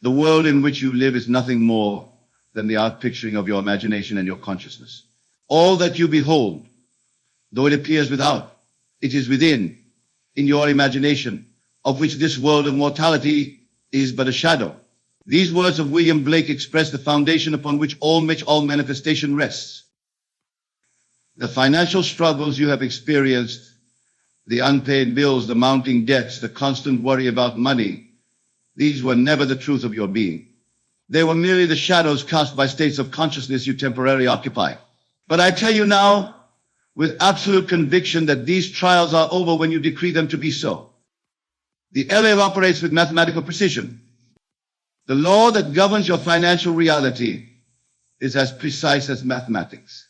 The world in which you live is nothing more than the outpicturing of your imagination and your consciousness. All that you behold, though it appears without, it is within, in your imagination, of which this world of mortality is but a shadow. These words of William Blake express the foundation upon which all manifestation rests. The financial struggles you have experienced, the unpaid bills, the mounting debts, the constant worry about money, these were never the truth of your being. They were merely the shadows cast by states of consciousness you temporarily occupy. But I tell you now, with absolute conviction, that these trials are over when you decree them to be so. The LA operates with mathematical precision. The law that governs your financial reality is as precise as mathematics.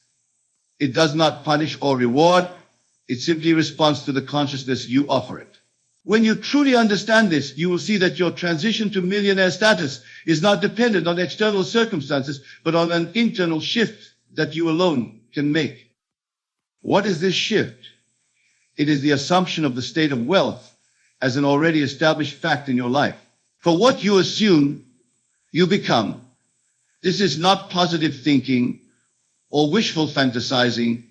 It does not punish or reward. It simply responds to the consciousness you offer it. When you truly understand this, you will see that your transition to millionaire status is not dependent on external circumstances, but on an internal shift that you alone can make. What is this shift? It is the assumption of the state of wealth as an already established fact in your life. For what you assume, you become. This is not positive thinking or wishful fantasizing.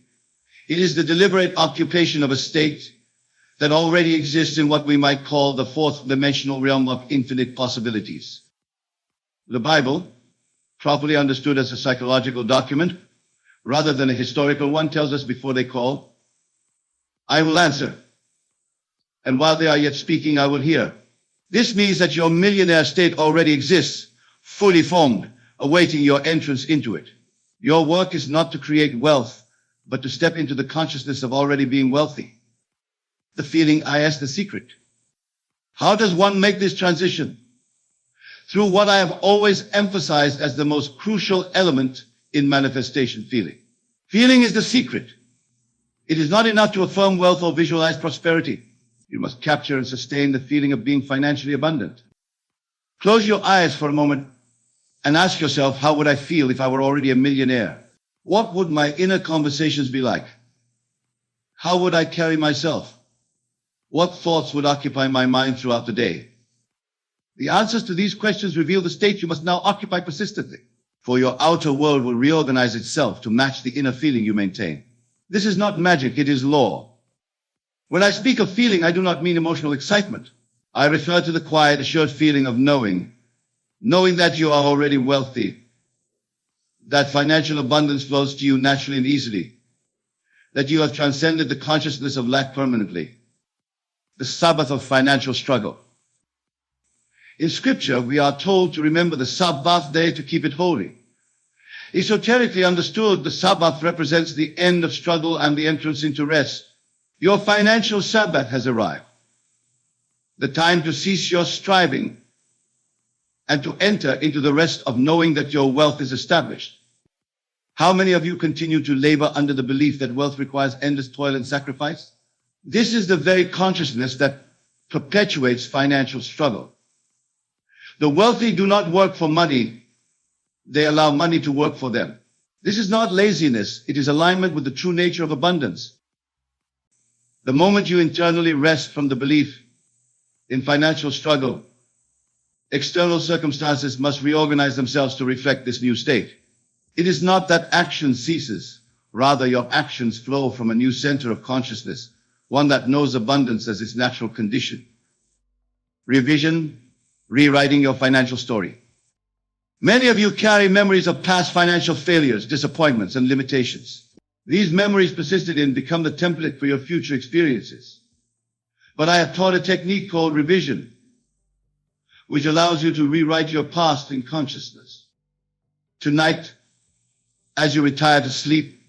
It is the deliberate occupation of a state that already exists in what we might call the fourth dimensional realm of infinite possibilities. The Bible, properly understood as a psychological document, rather than a historical one, tells us before they call, I will answer. And while they are yet speaking, I will hear. This means that your millionaire state already exists, fully formed, awaiting your entrance into it. Your work is not to create wealth, but to step into the consciousness of already being wealthy. The feeling, I ask the secret. How does one make this transition? Through what I have always emphasized as the most crucial element in manifestation, feeling. Feeling is the secret. It is not enough to affirm wealth or visualize prosperity. You must capture and sustain the feeling of being financially abundant. Close your eyes for a moment and ask yourself, how would I feel if I were already a millionaire? What would my inner conversations be like? How would I carry myself? What thoughts would occupy my mind throughout the day? The answers to these questions reveal the state you must now occupy persistently, for your outer world will reorganize itself to match the inner feeling you maintain. This is not magic, it is law. When I speak of feeling, I do not mean emotional excitement. I refer to the quiet, assured feeling of knowing that you are already wealthy, that financial abundance flows to you naturally and easily, that you have transcended the consciousness of lack permanently. The Sabbath of financial struggle. In Scripture, we are told to remember the Sabbath day to keep it holy. Esoterically understood, the Sabbath represents the end of struggle and the entrance into rest. Your financial Sabbath has arrived. The time to cease your striving and to enter into the rest of knowing that your wealth is established. How many of you continue to labor under the belief that wealth requires endless toil and sacrifice? This is the very consciousness that perpetuates financial struggle. The wealthy do not work for money. They allow money to work for them. This is not laziness. It is alignment with the true nature of abundance. The moment you internally rest from the belief in financial struggle, external circumstances must reorganize themselves to reflect this new state. It is not that action ceases. Rather, your actions flow from a new center of consciousness, one that knows abundance as its natural condition. Revision, rewriting your financial story. Many of you carry memories of past financial failures, disappointments, and limitations. These memories persisted in become the template for your future experiences. But I have taught a technique called revision, which allows you to rewrite your past in consciousness. Tonight, as you retire to sleep,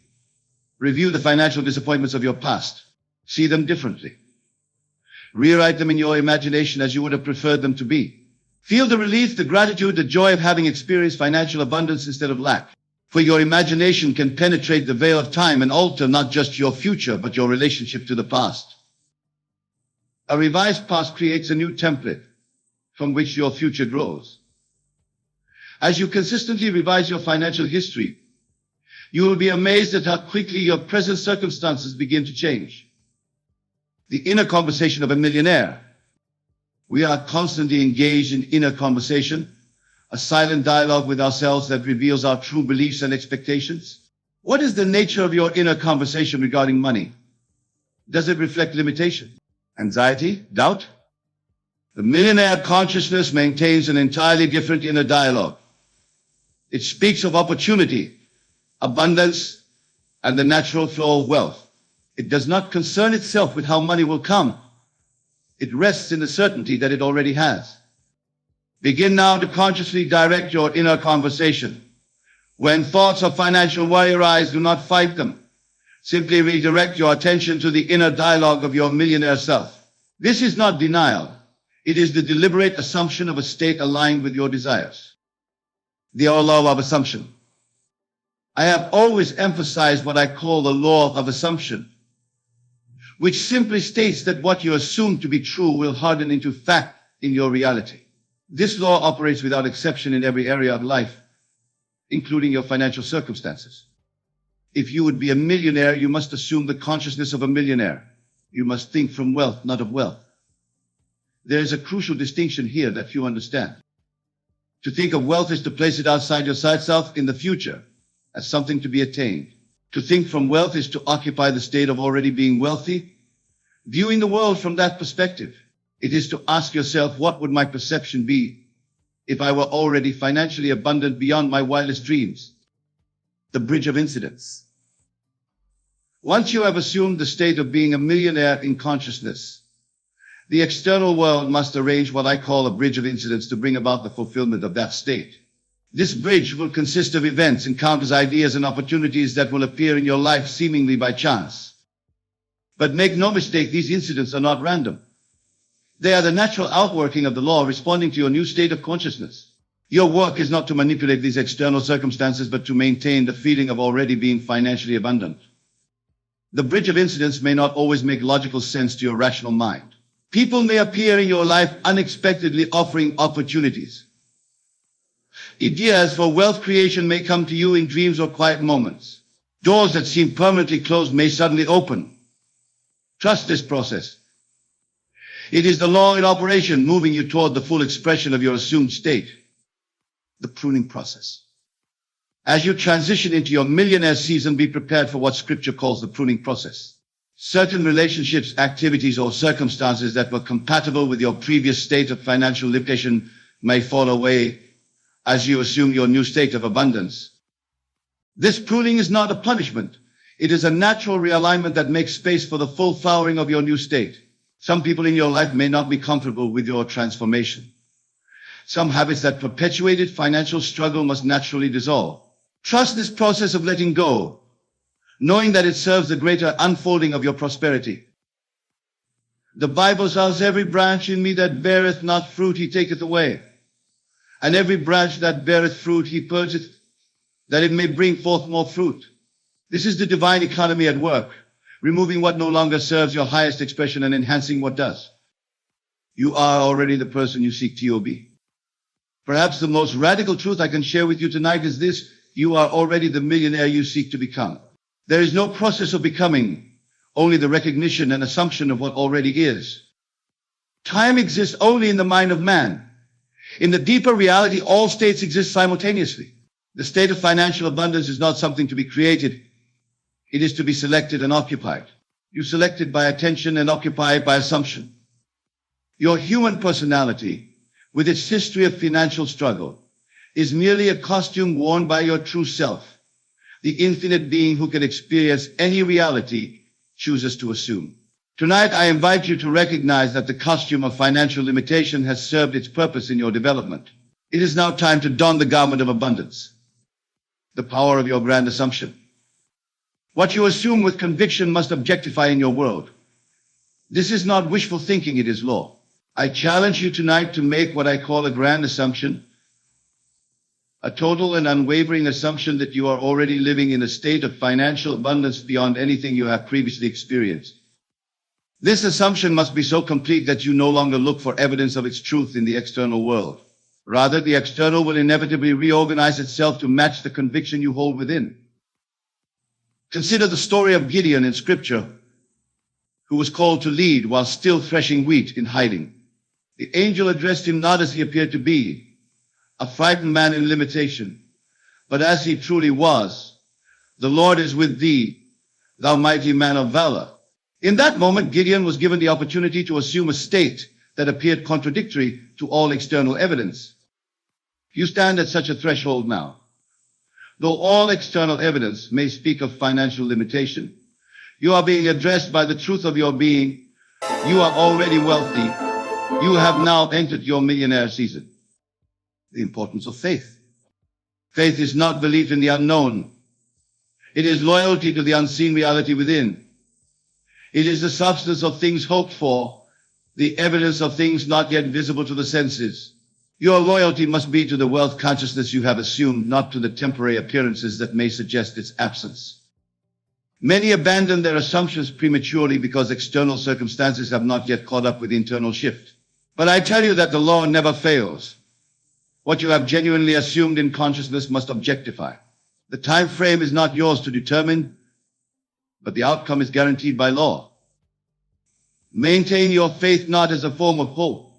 review the financial disappointments of your past. See them differently. Rewrite them in your imagination as you would have preferred them to be. Feel the relief, the gratitude, the joy of having experienced financial abundance instead of lack. For your imagination can penetrate the veil of time and alter not just your future, but your relationship to the past. A revised past creates a new template from which your future grows. As you consistently revise your financial history, you will be amazed at how quickly your present circumstances begin to change. The inner conversation of a millionaire. We are constantly engaged in inner conversation, a silent dialogue with ourselves that reveals our true beliefs and expectations? What is the nature of your inner conversation regarding money? Does it reflect limitation, anxiety, doubt? The millionaire consciousness maintains an entirely different inner dialogue. It speaks of opportunity, abundance, and the natural flow of wealth. It does not concern itself with how money will come. It rests in the certainty that it already has. Begin now to consciously direct your inner conversation. When thoughts of financial worry arise, do not fight them. Simply redirect your attention to the inner dialogue of your millionaire self. This is not denial. It is the deliberate assumption of a state aligned with your desires. The law of assumption. I have always emphasized what I call the law of assumption, which simply states that what you assume to be true will harden into fact in your reality. This law operates without exception in every area of life, including your financial circumstances. If you would be a millionaire, you must assume the consciousness of a millionaire. You must think from wealth, not of wealth. There is a crucial distinction here that few understand. To think of wealth is to place it outside your sight self in the future as something to be attained. To think from wealth is to occupy the state of already being wealthy, viewing the world from that perspective. It is to ask yourself, what would my perception be if I were already financially abundant beyond my wildest dreams? The bridge of incidents. Once you have assumed the state of being a millionaire in consciousness, the external world must arrange what I call a bridge of incidents to bring about the fulfillment of that state. This bridge will consist of events, encounters, ideas, and opportunities that will appear in your life seemingly by chance. But make no mistake, these incidents are not random. They are the natural outworking of the law responding to your new state of consciousness. Your work is not to manipulate these external circumstances, but to maintain the feeling of already being financially abundant. The bridge of incidents may not always make logical sense to your rational mind. People may appear in your life unexpectedly, offering opportunities. Ideas for wealth creation may come to you in dreams or quiet moments. Doors that seem permanently closed may suddenly open. Trust this process. It is the law in operation, moving you toward the full expression of your assumed state. The pruning process. As you transition into your millionaire season, be prepared for what Scripture calls the pruning process. Certain relationships, activities, or circumstances that were compatible with your previous state of financial limitation may fall away as you assume your new state of abundance. This pruning is not a punishment. It is a natural realignment that makes space for the full flowering of your new state. Some people in your life may not be comfortable with your transformation. Some habits that perpetuated financial struggle must naturally dissolve. Trust this process of letting go, knowing that it serves the greater unfolding of your prosperity. The Bible says, every branch in me that beareth not fruit, he taketh away. And every branch that beareth fruit, he purgeth, that it may bring forth more fruit. This is the divine economy at work, removing what no longer serves your highest expression and enhancing what does. You are already the person you seek to be. Perhaps the most radical truth I can share with you tonight is this: you are already the millionaire you seek to become. There is no process of becoming, only the recognition and assumption of what already is. Time exists only in the mind of man. In the deeper reality, all states exist simultaneously. The state of financial abundance is not something to be created. It is to be selected and occupied. You select it by attention and occupy it by assumption. Your human personality, with its history of financial struggle, is merely a costume worn by your true self. The infinite being who can experience any reality chooses to assume. Tonight, I invite you to recognize that the costume of financial limitation has served its purpose in your development. It is now time to don the garment of abundance. The power of your grand assumption. What you assume with conviction must objectify in your world. This is not wishful thinking, it is law. I challenge you tonight to make what I call a grand assumption, a total and unwavering assumption that you are already living in a state of financial abundance beyond anything you have previously experienced. This assumption must be so complete that you no longer look for evidence of its truth in the external world. Rather, the external will inevitably reorganize itself to match the conviction you hold within. Consider the story of Gideon in Scripture, who was called to lead while still threshing wheat in hiding. The angel addressed him not as he appeared to be, a frightened man in limitation, but as he truly was, the Lord is with thee, thou mighty man of valor. In that moment, Gideon was given the opportunity to assume a state that appeared contradictory to all external evidence. You stand at such a threshold now. Though all external evidence may speak of financial limitation, you are being addressed by the truth of your being. You are already wealthy. You have now entered your millionaire season. The importance of faith. Faith is not belief in the unknown. It is loyalty to the unseen reality within. It is the substance of things hoped for, the evidence of things not yet visible to the senses. Your loyalty must be to the wealth consciousness you have assumed, not to the temporary appearances that may suggest its absence. Many abandon their assumptions prematurely because external circumstances have not yet caught up with the internal shift. But I tell you that the law never fails. What you have genuinely assumed in consciousness must objectify. The time frame is not yours to determine, but the outcome is guaranteed by law. Maintain your faith not as a form of hope,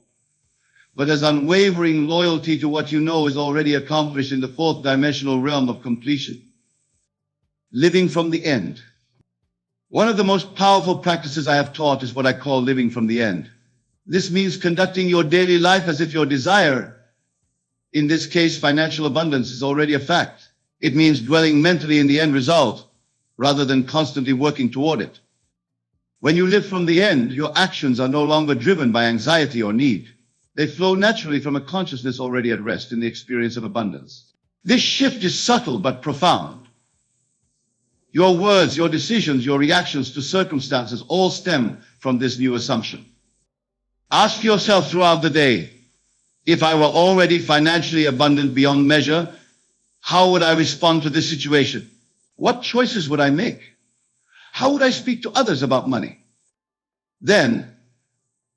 but as unwavering loyalty to what you know is already accomplished in the fourth dimensional realm of completion. Living from the end. One of the most powerful practices I have taught is what I call living from the end. This means conducting your daily life as if your desire, in this case financial abundance, is already a fact. It means dwelling mentally in the end result, rather than constantly working toward it. When you live from the end, your actions are no longer driven by anxiety or need. They flow naturally from a consciousness already at rest in the experience of abundance. This shift is subtle but profound. Your words, your decisions, your reactions to circumstances all stem from this new assumption. Ask yourself throughout the day, if I were already financially abundant beyond measure, how would I respond to this situation? What choices would I make? How would I speak to others about money? Then,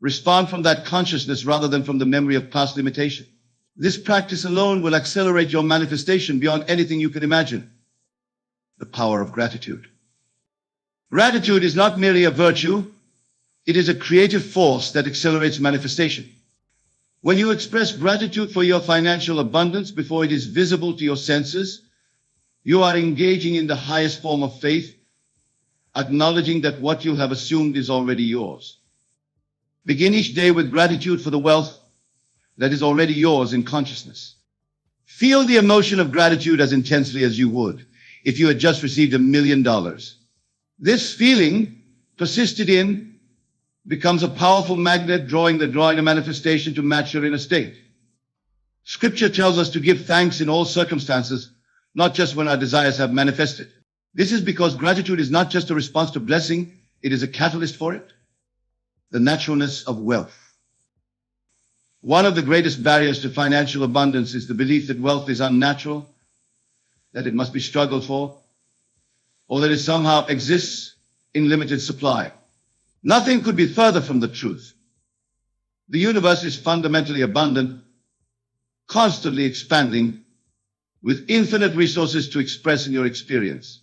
respond from that consciousness rather than from the memory of past limitation. This practice alone will accelerate your manifestation beyond anything you can imagine. The power of gratitude. Gratitude is not merely a virtue, it is a creative force that accelerates manifestation. When you express gratitude for your financial abundance before it is visible to your senses, you are engaging in the highest form of faith, acknowledging that what you have assumed is already yours. Begin each day with gratitude for the wealth that is already yours in consciousness. Feel the emotion of gratitude as intensely as you would if you had just received $1 million. This feeling, persisted in, becomes a powerful magnet drawing the manifestation to match your inner state. Scripture tells us to give thanks in all circumstances, not just when our desires have manifested. This is because gratitude is not just a response to blessing, it is a catalyst for it. The naturalness of wealth. One of the greatest barriers to financial abundance is the belief that wealth is unnatural, that it must be struggled for, or that it somehow exists in limited supply. Nothing could be further from the truth. The universe is fundamentally abundant, constantly expanding, with infinite resources to express in your experience.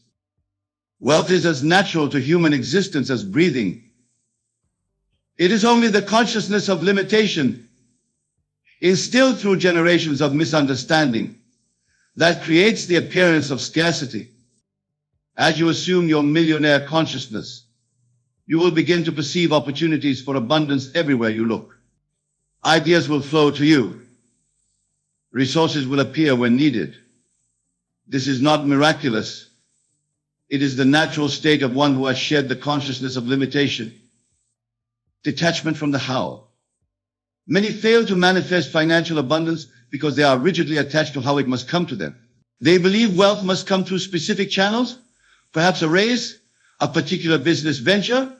Wealth is as natural to human existence as breathing. It is only the consciousness of limitation, instilled through generations of misunderstanding, that creates the appearance of scarcity. As you assume your millionaire consciousness, you will begin to perceive opportunities for abundance everywhere you look. Ideas will flow to you. Resources will appear when needed. This is not miraculous. It is the natural state of one who has shed the consciousness of limitation. Detachment from the how. Many fail to manifest financial abundance because they are rigidly attached to how it must come to them. They believe wealth must come through specific channels, perhaps a raise, a particular business venture,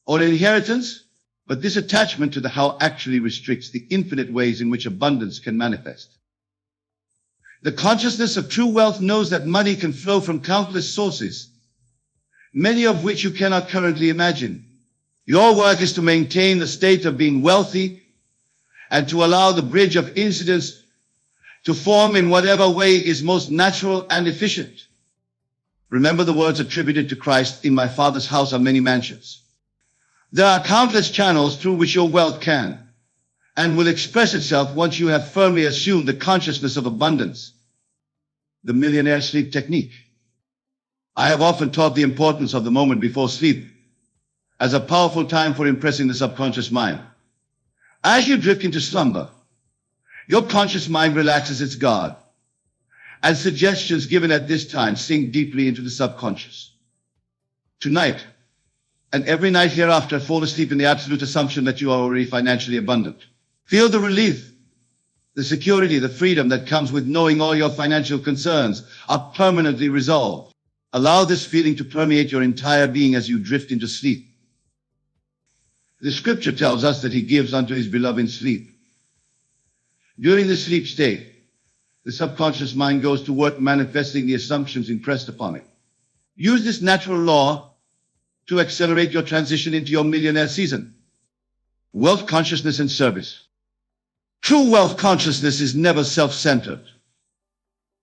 or inheritance, but this attachment to the how actually restricts the infinite ways in which abundance can manifest. The consciousness of true wealth knows that money can flow from countless sources, many of which you cannot currently imagine. Your work is to maintain the state of being wealthy and to allow the bridge of incidents to form in whatever way is most natural and efficient. Remember the words attributed to Christ, "In my Father's house are many mansions." There are countless channels through which your wealth can, and will express itself once you have firmly assumed the consciousness of abundance. The millionaire sleep technique. I have often taught the importance of the moment before sleep as a powerful time for impressing the subconscious mind. As you drift into slumber, your conscious mind relaxes its guard, and suggestions given at this time sink deeply into the subconscious. Tonight, and every night hereafter, fall asleep in the absolute assumption that you are already financially abundant. Feel the relief, the security, the freedom that comes with knowing all your financial concerns are permanently resolved. Allow this feeling to permeate your entire being as you drift into sleep. The scripture tells us that he gives unto his beloved sleep. During the sleep state, the subconscious mind goes to work manifesting the assumptions impressed upon it. Use this natural law to accelerate your transition into your millionaire season. Wealth consciousness and service. True wealth consciousness is never self-centered.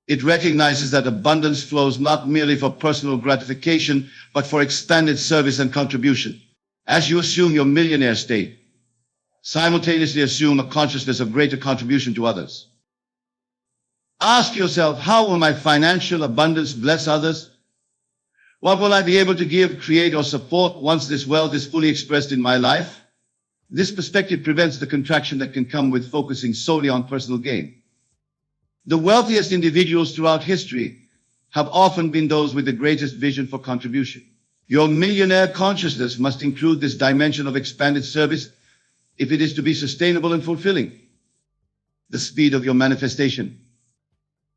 It recognizes that abundance flows not merely for personal gratification, but for expanded service and contribution. As you assume your millionaire state, simultaneously assume a consciousness of greater contribution to others. Ask yourself, how will my financial abundance bless others? What will I be able to give, create, or support once this wealth is fully expressed in my life? This perspective prevents the contraction that can come with focusing solely on personal gain. The wealthiest individuals throughout history have often been those with the greatest vision for contribution. Your millionaire consciousness must include this dimension of expanded service if it is to be sustainable and fulfilling. The speed of your manifestation.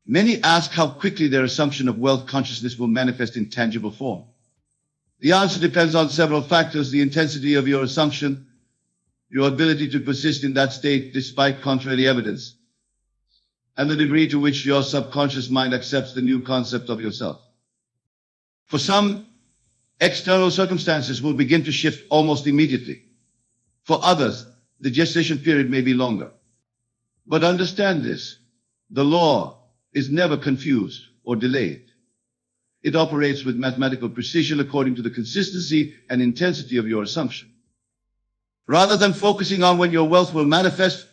Many ask how quickly their assumption of wealth consciousness will manifest in tangible form. The answer depends on several factors: the intensity of your assumption, your ability to persist in that state despite contrary evidence, and the degree to which your subconscious mind accepts the new concept of yourself. For some, external circumstances will begin to shift almost immediately. For others, the gestation period may be longer. But understand this: the law is never confused or delayed. It operates with mathematical precision according to the consistency and intensity of your assumption. Rather than focusing on when your wealth will manifest,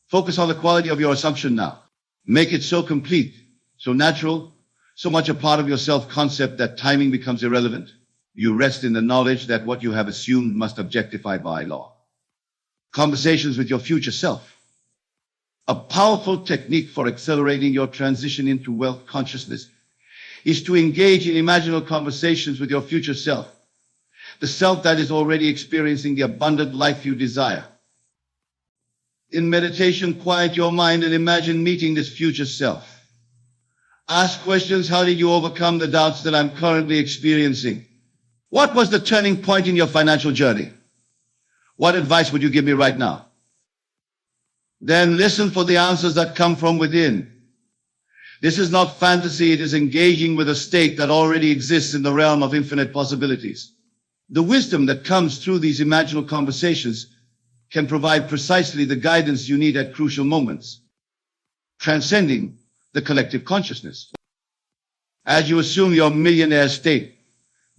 focus on the quality of your assumption now. Make it so complete, so natural, so much a part of your self-concept that timing becomes irrelevant. You rest in the knowledge that what you have assumed must objectify by law. Conversations with your future self. A powerful technique for accelerating your transition into wealth consciousness is to engage in imaginal conversations with your future self, the self that is already experiencing the abundant life you desire. In meditation, quiet your mind and imagine meeting this future self. Ask questions: how did you overcome the doubts that I'm currently experiencing? What was the turning point in your financial journey? What advice would you give me right now? Then listen for the answers that come from within. This is not fantasy, it is engaging with a state that already exists in the realm of infinite possibilities. The wisdom that comes through these imaginal conversations can provide precisely the guidance you need at crucial moments, transcending the collective consciousness. As you assume your millionaire state,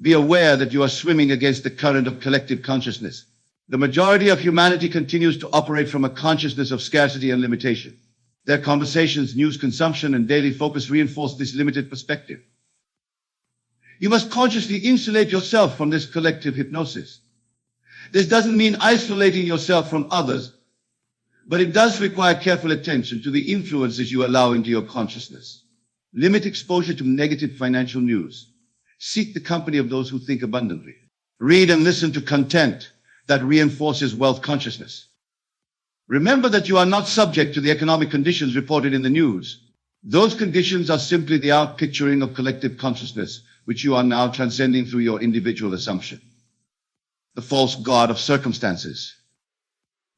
be aware that you are swimming against the current of collective consciousness. The majority of humanity continues to operate from a consciousness of scarcity and limitation. Their conversations, news consumption, and daily focus reinforce this limited perspective. You must consciously insulate yourself from this collective hypnosis. This doesn't mean isolating yourself from others, but it does require careful attention to the influences you allow into your consciousness. Limit exposure to negative financial news. Seek the company of those who think abundantly. Read and listen to content that reinforces wealth consciousness. Remember that you are not subject to the economic conditions reported in the news. Those conditions are simply the outpicturing of collective consciousness, which you are now transcending through your individual assumption. The false god of circumstances.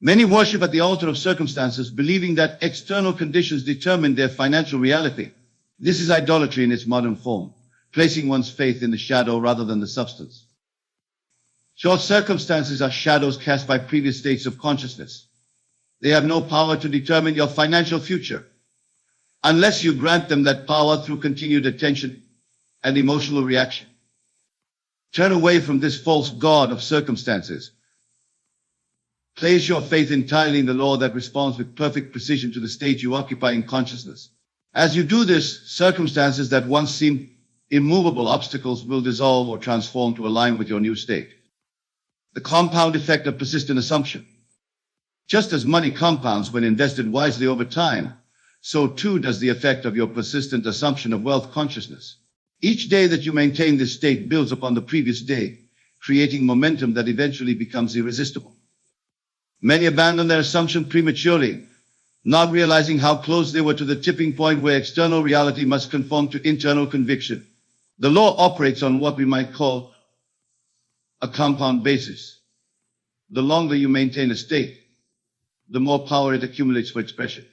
Many worship at the altar of circumstances, believing that external conditions determine their financial reality. This is idolatry in its modern form, placing one's faith in the shadow rather than the substance. Your circumstances are shadows cast by previous states of consciousness. They have no power to determine your financial future, unless you grant them that power through continued attention and emotional reaction. Turn away from this false god of circumstances. Place your faith entirely in the law that responds with perfect precision to the state you occupy in consciousness. As you do this, circumstances that once seemed immovable obstacles will dissolve or transform to align with your new state. The compound effect of persistent assumption. Just as money compounds when invested wisely over time, so too does the effect of your persistent assumption of wealth consciousness. Each day that you maintain this state builds upon the previous day, creating momentum that eventually becomes irresistible. Many abandon their assumption prematurely, not realizing how close they were to the tipping point where external reality must conform to internal conviction. The law operates on what we might call a compound basis. The longer you maintain a state, the more power it accumulates for expression.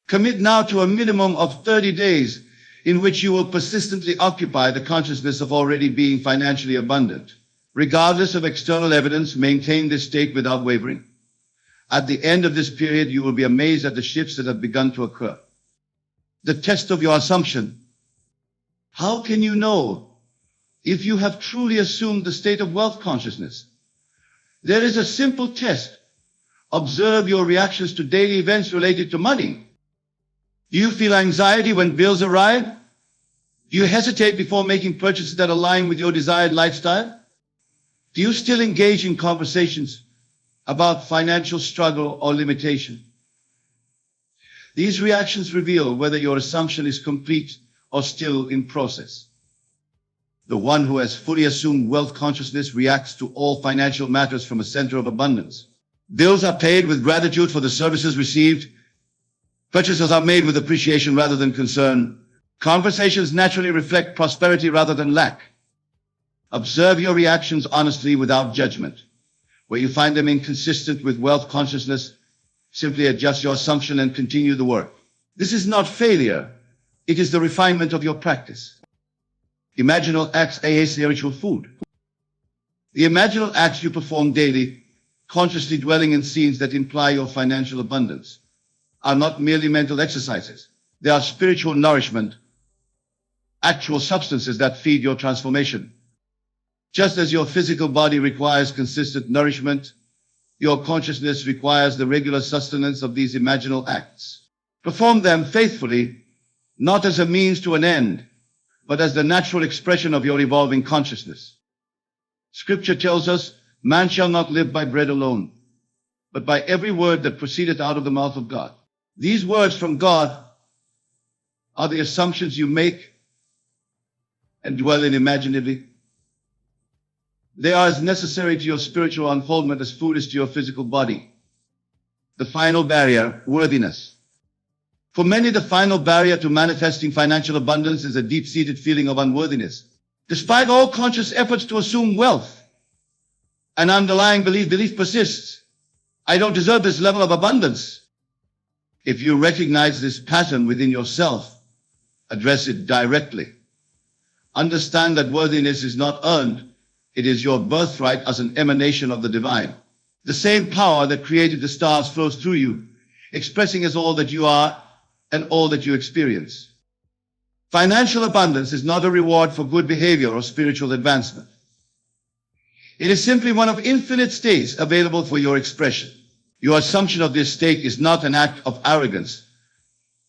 Commit now to a minimum of 30 days in which you will persistently occupy the consciousness of already being financially abundant. Regardless of external evidence, maintain this state without wavering. At the end of this period, you will be amazed at the shifts that have begun to occur. The test of your assumption. How can you know if you have truly assumed the state of wealth consciousness? There is a simple test. Observe your reactions to daily events related to money. Do you feel anxiety when bills arrive? Do you hesitate before making purchases that align with your desired lifestyle? Do you still engage in conversations about financial struggle or limitation? These reactions reveal whether your assumption is complete or still in process. The one who has fully assumed wealth consciousness reacts to all financial matters from a center of abundance. Bills are paid with gratitude for the services received. Purchases are made with appreciation rather than concern. Conversations naturally reflect prosperity rather than lack. Observe your reactions honestly without judgment. Where you find them inconsistent with wealth consciousness, simply adjust your assumption and continue the work. This is not failure. It is the refinement of your practice. Imaginal acts, aka spiritual food. The imaginal acts you perform daily, consciously dwelling in scenes that imply your financial abundance, are not merely mental exercises. They are spiritual nourishment, actual substances that feed your transformation. Just as your physical body requires consistent nourishment, your consciousness requires the regular sustenance of these imaginal acts. Perform them faithfully, not as a means to an end, but as the natural expression of your evolving consciousness. Scripture tells us, man shall not live by bread alone, but by every word that proceedeth out of the mouth of God. These words from God are the assumptions you make and dwell in imaginatively. They are as necessary to your spiritual unfoldment as food is to your physical body. The final barrier, worthiness. For many, the final barrier to manifesting financial abundance is a deep-seated feeling of unworthiness. Despite all conscious efforts to assume wealth, an underlying belief persists. I don't deserve this level of abundance. If you recognize this pattern within yourself, address it directly. Understand that worthiness is not earned. It is your birthright as an emanation of the divine. The same power that created the stars flows through you, expressing as all that you are and all that you experience. Financial abundance is not a reward for good behavior or spiritual advancement. It is simply one of infinite states available for your expression. Your assumption of this state is not an act of arrogance,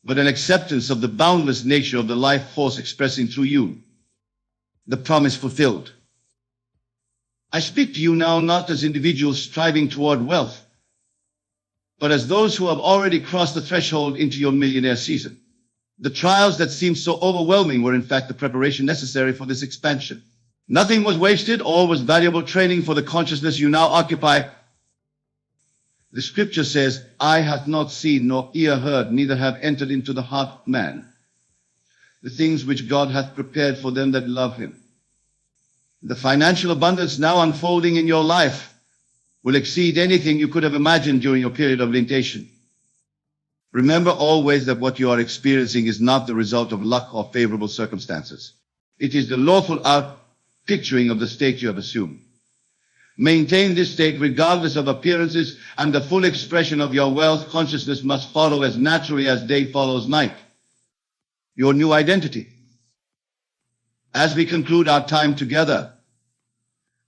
but an acceptance of the boundless nature of the life force expressing through you. The promise fulfilled. I speak to you now not as individuals striving toward wealth, but as those who have already crossed the threshold into your millionaire season. The trials that seemed so overwhelming were in fact the preparation necessary for this expansion. Nothing was wasted, all was valuable training for the consciousness you now occupy. The scripture says, eye hath not seen, nor ear heard, neither have entered into the heart of man the things which God hath prepared for them that love him. The financial abundance now unfolding in your life will exceed anything you could have imagined during your period of limitation. Remember always that what you are experiencing is not the result of luck or favorable circumstances. It is the lawful outpicturing of the state you have assumed. Maintain this state regardless of appearances, and the full expression of your wealth consciousness must follow as naturally as day follows night. Your new identity. As we conclude our time together,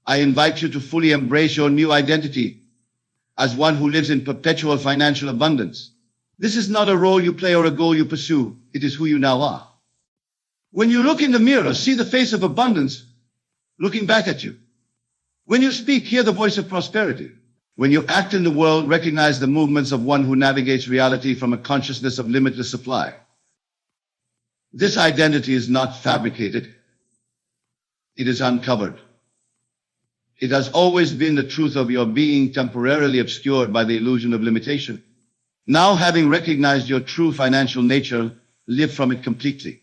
I invite you to fully embrace your new identity, as one who lives in perpetual financial abundance. This is not a role you play or a goal you pursue. It is who you now are. When you look in the mirror, see the face of abundance looking back at you. When you speak, hear the voice of prosperity. When you act in the world, recognize the movements of one who navigates reality from a consciousness of limitless supply. This identity is not fabricated. It is uncovered. It has always been the truth of your being, temporarily obscured by the illusion of limitation. Now, having recognized your true financial nature, live from it completely.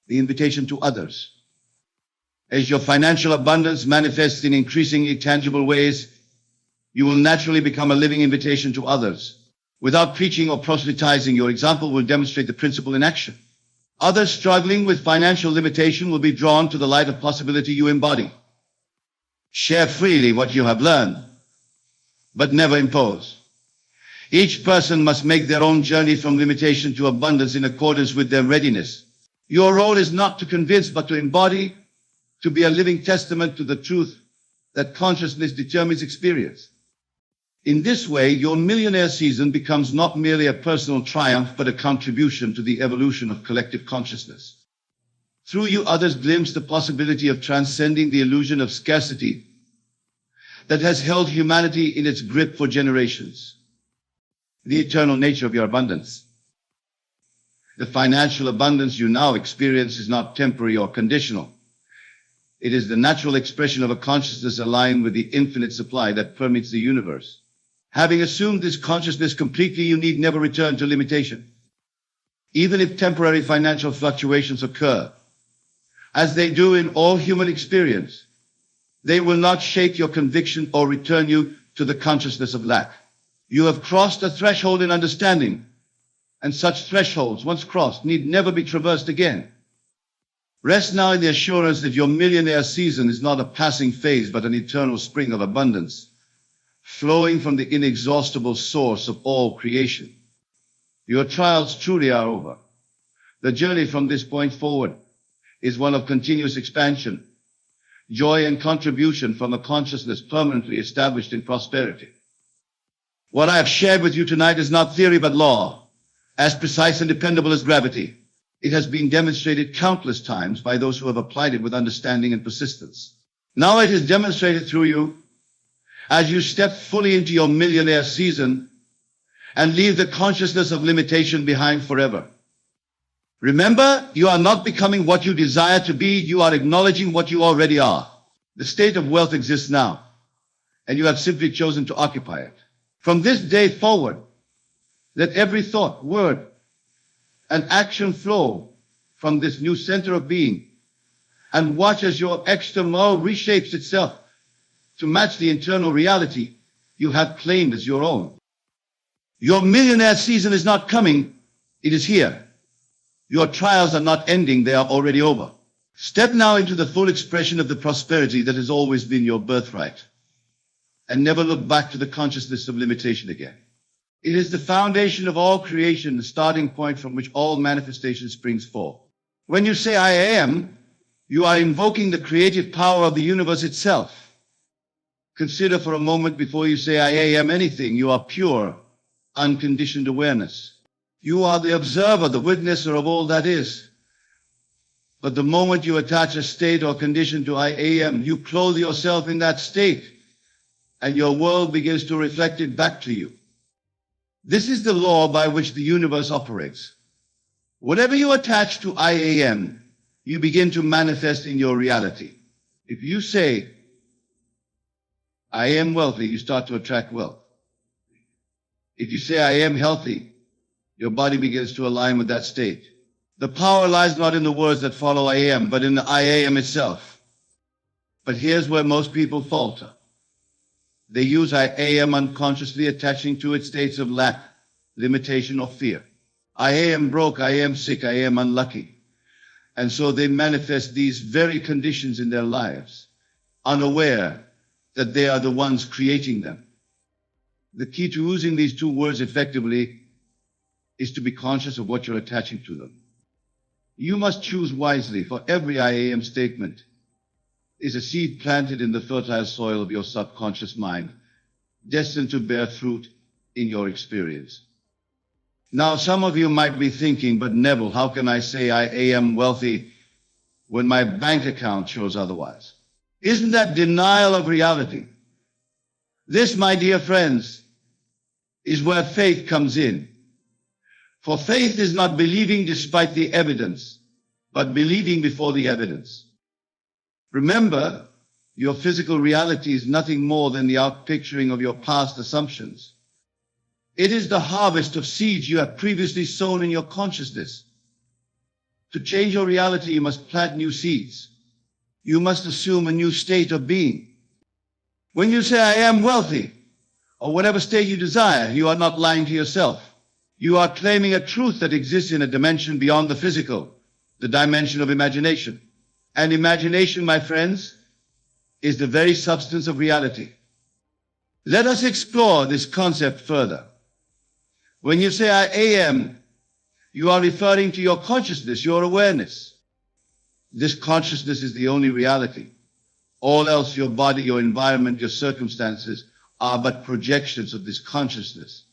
The invitation to others. As your financial abundance manifests in increasingly tangible ways, you will naturally become a living invitation to others. Without preaching or proselytizing, your example will demonstrate the principle in action. Others struggling with financial limitation will be drawn to the light of possibility you embody. Share freely what you have learned, but never impose. Each person must make their own journey from limitation to abundance in accordance with their readiness. Your role is not to convince, but to embody, to be a living testament to the truth that consciousness determines experience. In this way, your millionaire season becomes not merely a personal triumph, but a contribution to the evolution of collective consciousness. Through you, others glimpse the possibility of transcending the illusion of scarcity that has held humanity in its grip for generations. The eternal nature of your abundance. The financial abundance you now experience is not temporary or conditional. It is the natural expression of a consciousness aligned with the infinite supply that permeates the universe. Having assumed this consciousness completely, you need never return to limitation. Even if temporary financial fluctuations occur, as they do in all human experience, they will not shake your conviction or return you to the consciousness of lack. You have crossed a threshold in understanding, and such thresholds, once crossed, need never be traversed again. Rest now in the assurance that your millionaire season is not a passing phase, but an eternal spring of abundance, flowing from the inexhaustible source of all creation. Your trials truly are over. The journey from this point forward is one of continuous expansion, joy and contribution from a consciousness permanently established in prosperity. What I have shared with you tonight is not theory but law, as precise and dependable as gravity. It has been demonstrated countless times by those who have applied it with understanding and persistence. Now it is demonstrated through you as you step fully into your millionaire season and leave the consciousness of limitation behind forever. Remember, you are not becoming what you desire to be. You are acknowledging what you already are. The state of wealth exists now, and you have simply chosen to occupy it. From this day forward, let every thought, word, and action flow from this new center of being, and watch as your external world reshapes itself to match the internal reality you have claimed as your own. Your millionaire season is not coming, it is here. Your trials are not ending, they are already over. Step now into the full expression of the prosperity that has always been your birthright, and never look back to the consciousness of limitation again. It is the foundation of all creation, the starting point from which all manifestation springs forth. When you say I am, you are invoking the creative power of the universe itself. Consider for a moment before you say I am anything, you are pure, unconditioned awareness. You are the observer, the witnesser of all that is. But the moment you attach a state or condition to I am, you clothe yourself in that state, and your world begins to reflect it back to you. This is the law by which the universe operates. Whatever you attach to I am, you begin to manifest in your reality. If you say, I am wealthy, you start to attract wealth. If you say, I am healthy, your body begins to align with that state. The power lies not in the words that follow I am, but in the I am itself. But here's where most people falter. They use I am unconsciously, attaching to it states of lack, limitation, or fear. I am broke, I am sick, I am unlucky. And so they manifest these very conditions in their lives, unaware that they are the ones creating them. The key to using these two words effectively is to be conscious of what you're attaching to them. You must choose wisely, for every I am statement is a seed planted in the fertile soil of your subconscious mind, destined to bear fruit in your experience. Now, some of you might be thinking, but Neville, how can I say I am wealthy when my bank account shows otherwise? Isn't that denial of reality? This, my dear friends, is where faith comes in. For faith is not believing despite the evidence, but believing before the evidence. Remember, your physical reality is nothing more than the outpicturing of your past assumptions. It is the harvest of seeds you have previously sown in your consciousness. To change your reality, you must plant new seeds. You must assume a new state of being. When you say, I am wealthy, or whatever state you desire, you are not lying to yourself. You are claiming a truth that exists in a dimension beyond the physical, the dimension of imagination. And imagination, my friends, is the very substance of reality. Let us explore this concept further. When you say I am, you are referring to your consciousness, your awareness. This consciousness is the only reality. All else, your body, your environment, your circumstances, are but projections of this consciousness.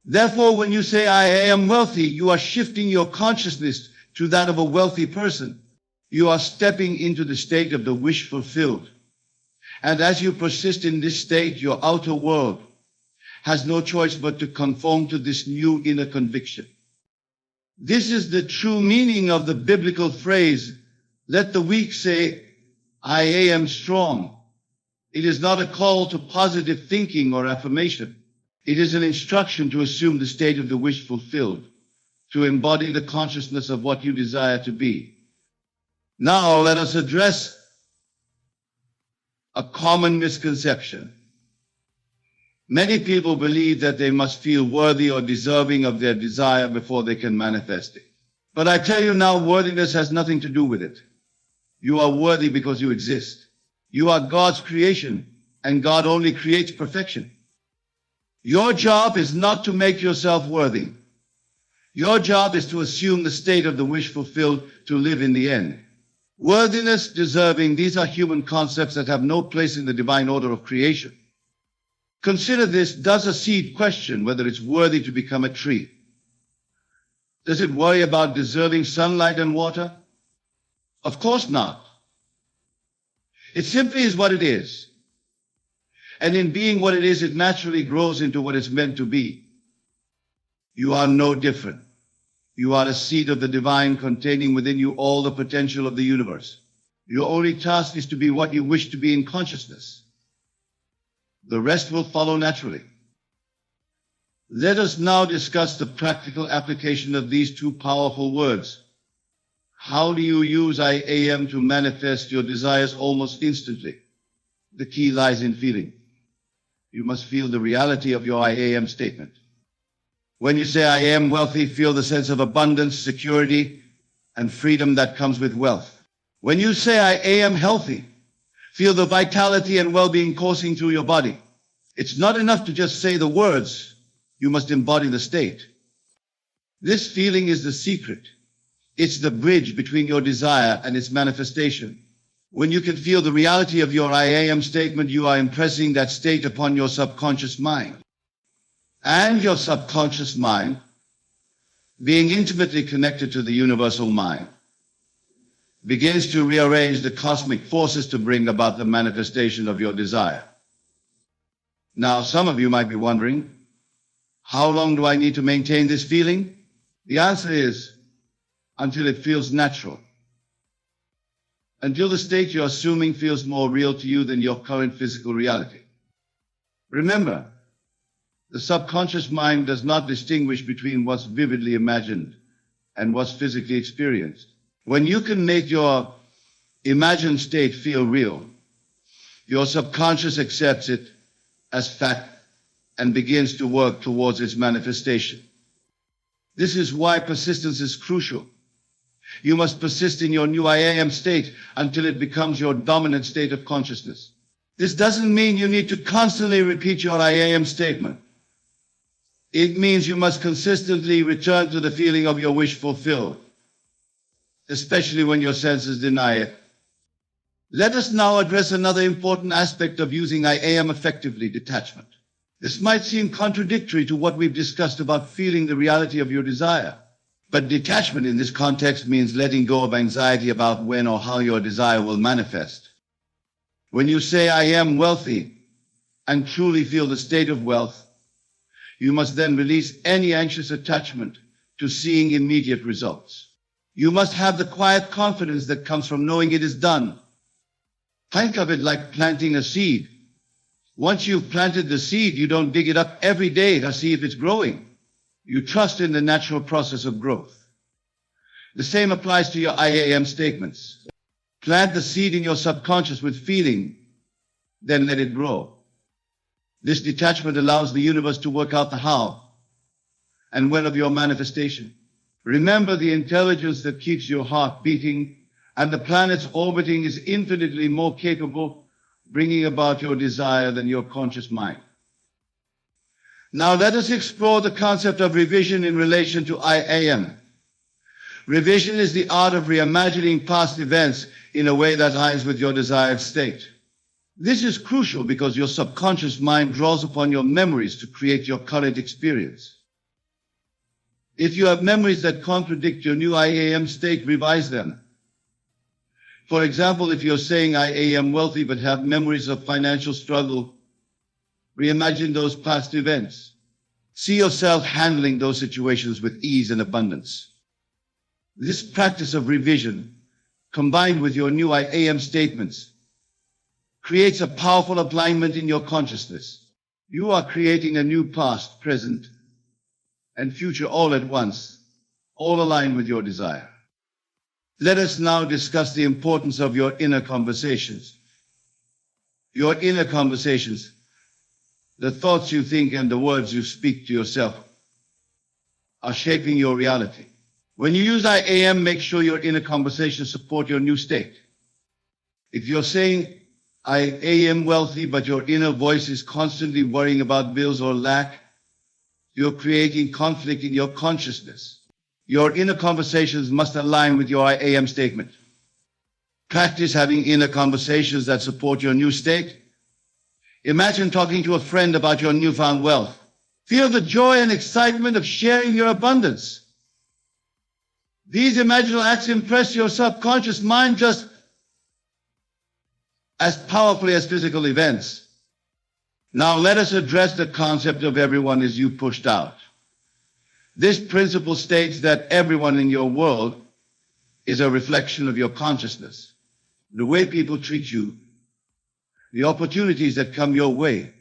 Therefore, when you say I am wealthy, you are shifting your consciousness to that of a wealthy person. You are stepping into the state of the wish fulfilled. And as you persist in this state, your outer world has no choice but to conform to this new inner conviction. This is the true meaning of the biblical phrase, let the weak say, I am strong. It is not a call to positive thinking or affirmation. It is an instruction to assume the state of the wish fulfilled, to embody the consciousness of what you desire to be. Now let us address a common misconception. Many people believe that they must feel worthy or deserving of their desire before they can manifest it. But I tell you now, worthiness has nothing to do with it. You are worthy because you exist. You are God's creation, and God only creates perfection. Your job is not to make yourself worthy. Your job is to assume the state of the wish fulfilled to live in the end. Worthiness, deserving, these are human concepts that have no place in the divine order of creation. Consider this, does a seed question whether it's worthy to become a tree? Does it worry about deserving sunlight and water? Of course not. It simply is what it is. And in being what it is, it naturally grows into what it's meant to be. You are no different. You are a seed of the divine containing within you all the potential of the universe. Your only task is to be what you wish to be in consciousness. The rest will follow naturally. Let us now discuss the practical application of these two powerful words. How do you use I am to manifest your desires almost instantly? The key lies in feeling. You must feel the reality of your I am statement. When you say I am wealthy, feel the sense of abundance, security, and freedom that comes with wealth. When you say I am healthy, feel the vitality and well-being coursing through your body. It's not enough to just say the words. You must embody the state. This feeling is the secret. It's the bridge between your desire and its manifestation. When you can feel the reality of your I am statement, you are impressing that state upon your subconscious mind. And your subconscious mind, being intimately connected to the universal mind, begins to rearrange the cosmic forces to bring about the manifestation of your desire. Now, some of you might be wondering, how long do I need to maintain this feeling? The answer is, until it feels natural. Until the state you're assuming feels more real to you than your current physical reality. Remember, the subconscious mind does not distinguish between what's vividly imagined and what's physically experienced. When you can make your imagined state feel real, your subconscious accepts it as fact and begins to work towards its manifestation. This is why persistence is crucial. You must persist in your new I am state until it becomes your dominant state of consciousness. This doesn't mean you need to constantly repeat your I am statement. It means you must consistently return to the feeling of your wish fulfilled, especially when your senses deny it. Let us now address another important aspect of using I am effectively, detachment. This might seem contradictory to what we've discussed about feeling the reality of your desire. But detachment in this context means letting go of anxiety about when or how your desire will manifest. When you say, I am wealthy, and truly feel the state of wealth, you must then release any anxious attachment to seeing immediate results. You must have the quiet confidence that comes from knowing it is done. Think of it like planting a seed. Once you've planted the seed, you don't dig it up every day to see if it's growing. You trust in the natural process of growth. The same applies to your I am statements. Plant the seed in your subconscious with feeling, then let it grow. This detachment allows the universe to work out the how and when of your manifestation. Remember, the intelligence that keeps your heart beating and the planets orbiting is infinitely more capable bringing about your desire than your conscious mind. Now let us explore the concept of revision in relation to I am. Revision is the art of reimagining past events in a way that aligns with your desired state. This is crucial because your subconscious mind draws upon your memories to create your current experience. If you have memories that contradict your new I am state, revise them. For example, if you're saying I am wealthy but have memories of financial struggle, reimagine those past events. See yourself handling those situations with ease and abundance. This practice of revision, combined with your new I am statements, creates a powerful alignment in your consciousness. You are creating a new past, present, and future all at once, all aligned with your desire. Let us now discuss the importance of your inner conversations. Your inner conversations, the thoughts you think and the words you speak to yourself, are shaping your reality. When you use I am, make sure your inner conversations support your new state. If you're saying, I am wealthy, but your inner voice is constantly worrying about bills or lack, you're creating conflict in your consciousness. Your inner conversations must align with your I am statement. Practice having inner conversations that support your new state. Imagine talking to a friend about your newfound wealth. Feel the joy and excitement of sharing your abundance. These imaginal acts impress your subconscious mind just as powerfully as physical events. Now let us address the concept of everyone is you pushed out. This principle states that everyone in your world is a reflection of your consciousness. The way people treat you, the opportunities that come your way,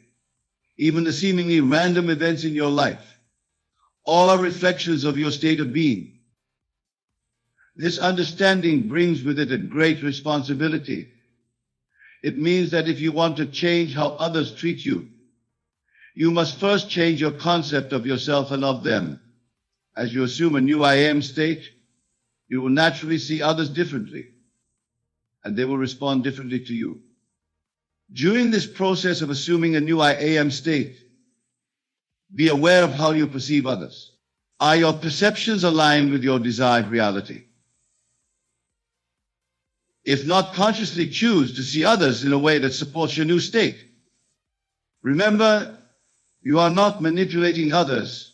even the seemingly random events in your life, all are reflections of your state of being. This understanding brings with it a great responsibility. It means that if you want to change how others treat you, you must first change your concept of yourself and of them. As you assume a new I am state, you will naturally see others differently, and they will respond differently to you. During this process of assuming a new I am state, be aware of how you perceive others. Are your perceptions aligned with your desired reality? If not, consciously choose to see others in a way that supports your new state. Remember, you are not manipulating others.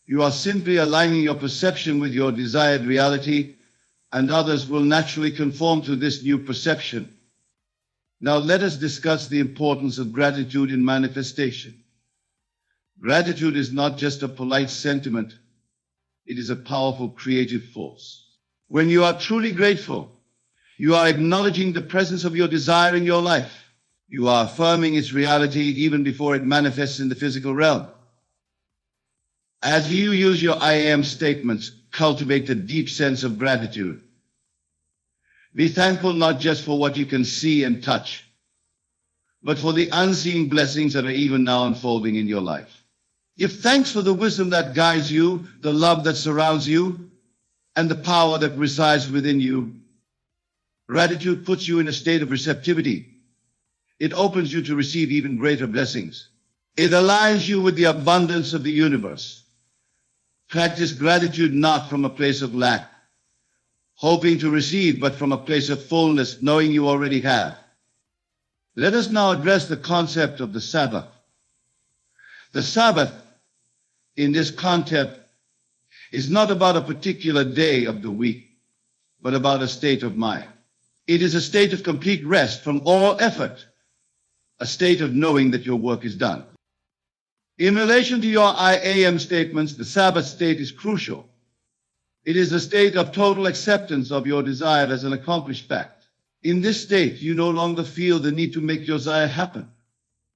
You are simply aligning your perception with your desired reality, and others will naturally conform to this new perception. Now let us discuss the importance of gratitude in manifestation. Gratitude is not just a polite sentiment. It is a powerful creative force. When you are truly grateful, you are acknowledging the presence of your desire in your life. You are affirming its reality even before it manifests in the physical realm. As you use your I am statements, cultivate a deep sense of gratitude. Be thankful not just for what you can see and touch, but for the unseen blessings that are even now unfolding in your life. Give thanks for the wisdom that guides you, the love that surrounds you, and the power that resides within you. Gratitude puts you in a state of receptivity. It opens you to receive even greater blessings. It aligns you with the abundance of the universe. Practice gratitude not from a place of lack, hoping to receive, but from a place of fullness, knowing you already have. Let us now address the concept of the Sabbath. The Sabbath, in this concept, is not about a particular day of the week, but about a state of mind. It is a state of complete rest from all effort, a state of knowing that your work is done. In relation to your I am statements, the Sabbath state is crucial. It is a state of total acceptance of your desire as an accomplished fact. In this state, you no longer feel the need to make your desire happen,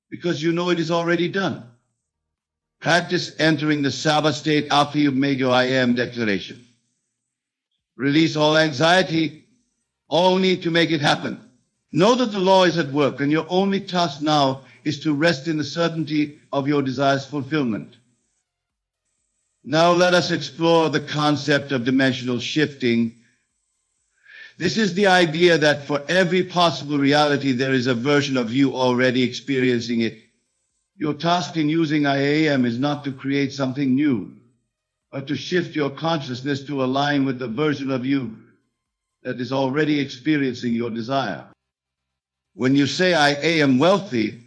because you know it is already done. Practice entering the Sabbath state after you've made your I am declaration. Release all anxiety, all need to make it happen. Know that the law is at work, and your only task now is to rest in the certainty of your desire's fulfillment. Now let us explore the concept of dimensional shifting. This is the idea that for every possible reality, there is a version of you already experiencing it. Your task in using I am is not to create something new, but to shift your consciousness to align with the version of you that is already experiencing your desire. When you say I am wealthy,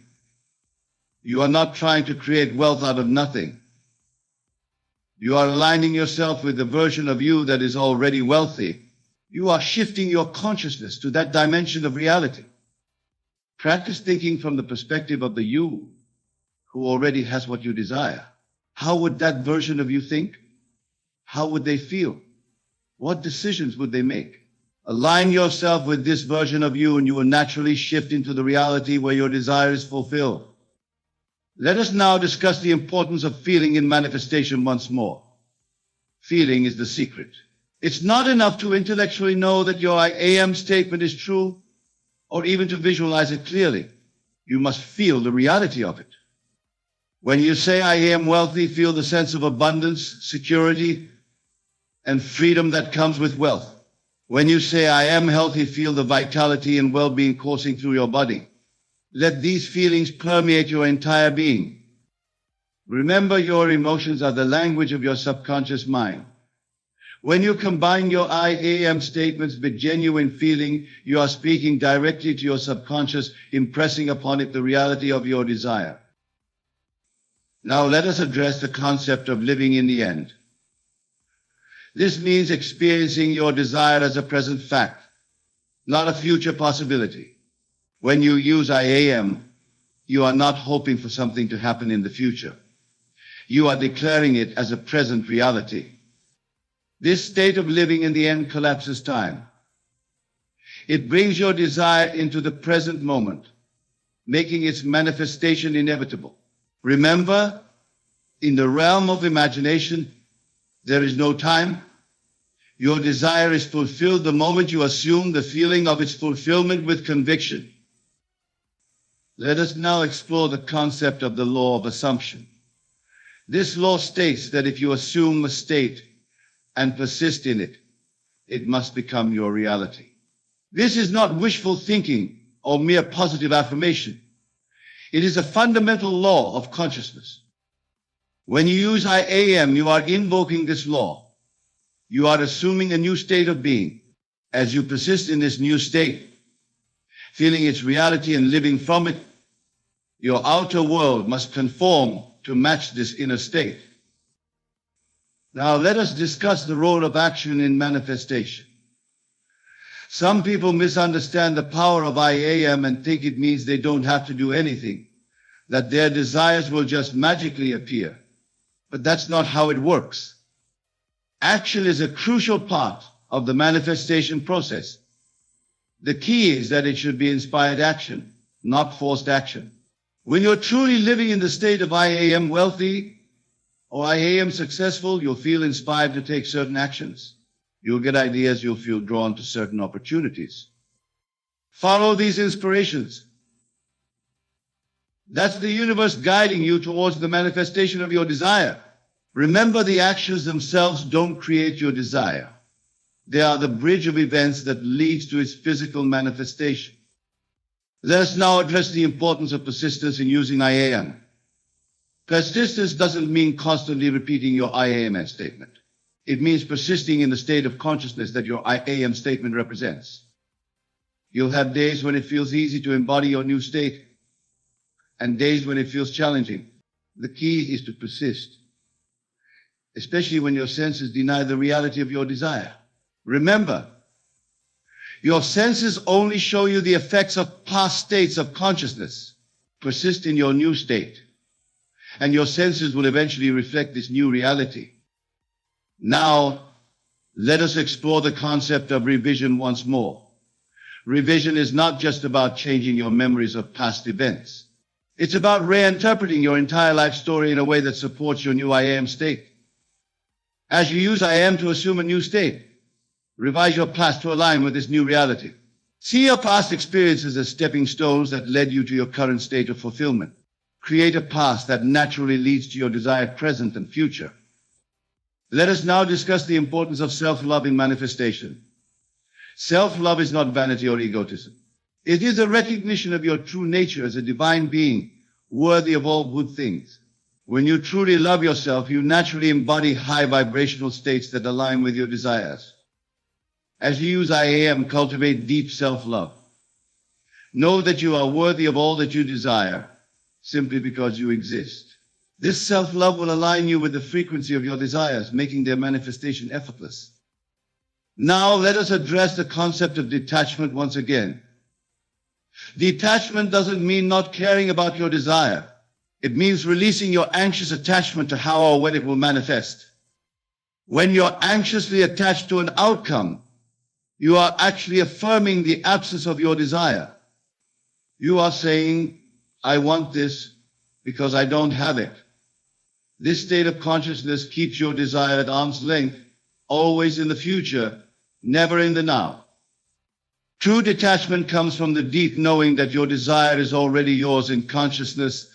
you are not trying to create wealth out of nothing. You are aligning yourself with the version of you that is already wealthy. You are shifting your consciousness to that dimension of reality. Practice thinking from the perspective of the you who already has what you desire. How would that version of you think? How would they feel? What decisions would they make? Align yourself with this version of you, and you will naturally shift into the reality where your desire is fulfilled. Let us now discuss the importance of feeling in manifestation once more. Feeling is the secret. It's not enough to intellectually know that your I am statement is true, or even to visualize it clearly. You must feel the reality of it. When you say I am wealthy, feel the sense of abundance, security, and freedom that comes with wealth. When you say I am healthy, feel the vitality and well-being coursing through your body. Let these feelings permeate your entire being. Remember, your emotions are the language of your subconscious mind. When you combine your I am statements with genuine feeling, you are speaking directly to your subconscious, impressing upon it the reality of your desire. Now let us address the concept of living in the end. This means experiencing your desire as a present fact, not a future possibility. When you use I am, you are not hoping for something to happen in the future. You are declaring it as a present reality. This state of living in the end collapses time. It brings your desire into the present moment, making its manifestation inevitable. Remember, in the realm of imagination, there is no time. Your desire is fulfilled the moment you assume the feeling of its fulfillment with conviction. Let us now explore the concept of the law of assumption. This law states that if you assume a state and persist in it, it must become your reality. This is not wishful thinking or mere positive affirmation. It is a fundamental law of consciousness. When you use I am, you are invoking this law. You are assuming a new state of being. As you persist in this new state, feeling its reality and living from it, your outer world must conform to match this inner state. Now let us discuss the role of action in manifestation. Some people misunderstand the power of I am and think it means they don't have to do anything, that their desires will just magically appear. But that's not how it works. Action is a crucial part of the manifestation process. The key is that it should be inspired action, not forced action. When you're truly living in the state of I am wealthy or I am successful, you'll feel inspired to take certain actions. You'll get ideas, you'll feel drawn to certain opportunities. Follow these inspirations. That's the universe guiding you towards the manifestation of your desire. Remember, the actions themselves don't create your desire. They are the bridge of events that leads to its physical manifestation. Let us now address the importance of persistence in using I am. Persistence doesn't mean constantly repeating your I am statement. It means persisting in the state of consciousness that your I am statement represents. You'll have days when it feels easy to embody your new state, and days when it feels challenging. The key is to persist, especially when your senses deny the reality of your desire. Remember, your senses only show you the effects of past states of consciousness. Persist in your new state, and your senses will eventually reflect this new reality. Now, let us explore the concept of revision once more. Revision is not just about changing your memories of past events. It's about reinterpreting your entire life story in a way that supports your new I am state. As you use I am to assume a new state, revise your past to align with this new reality. See your past experiences as stepping stones that led you to your current state of fulfillment. Create a past that naturally leads to your desired present and future. Let us now discuss the importance of self-love in manifestation. Self-love is not vanity or egotism. It is a recognition of your true nature as a divine being, worthy of all good things. When you truly love yourself, you naturally embody high vibrational states that align with your desires. As you use I am, cultivate deep self-love. Know that you are worthy of all that you desire, simply because you exist. This self-love will align you with the frequency of your desires, making their manifestation effortless. Now let us address the concept of detachment once again. Detachment doesn't mean not caring about your desire. It means releasing your anxious attachment to how or when it will manifest. When you're anxiously attached to an outcome, you are actually affirming the absence of your desire. You are saying, I want this because I don't have it. This state of consciousness keeps your desire at arm's length, always in the future, never in the now. True detachment comes from the deep knowing that your desire is already yours in consciousness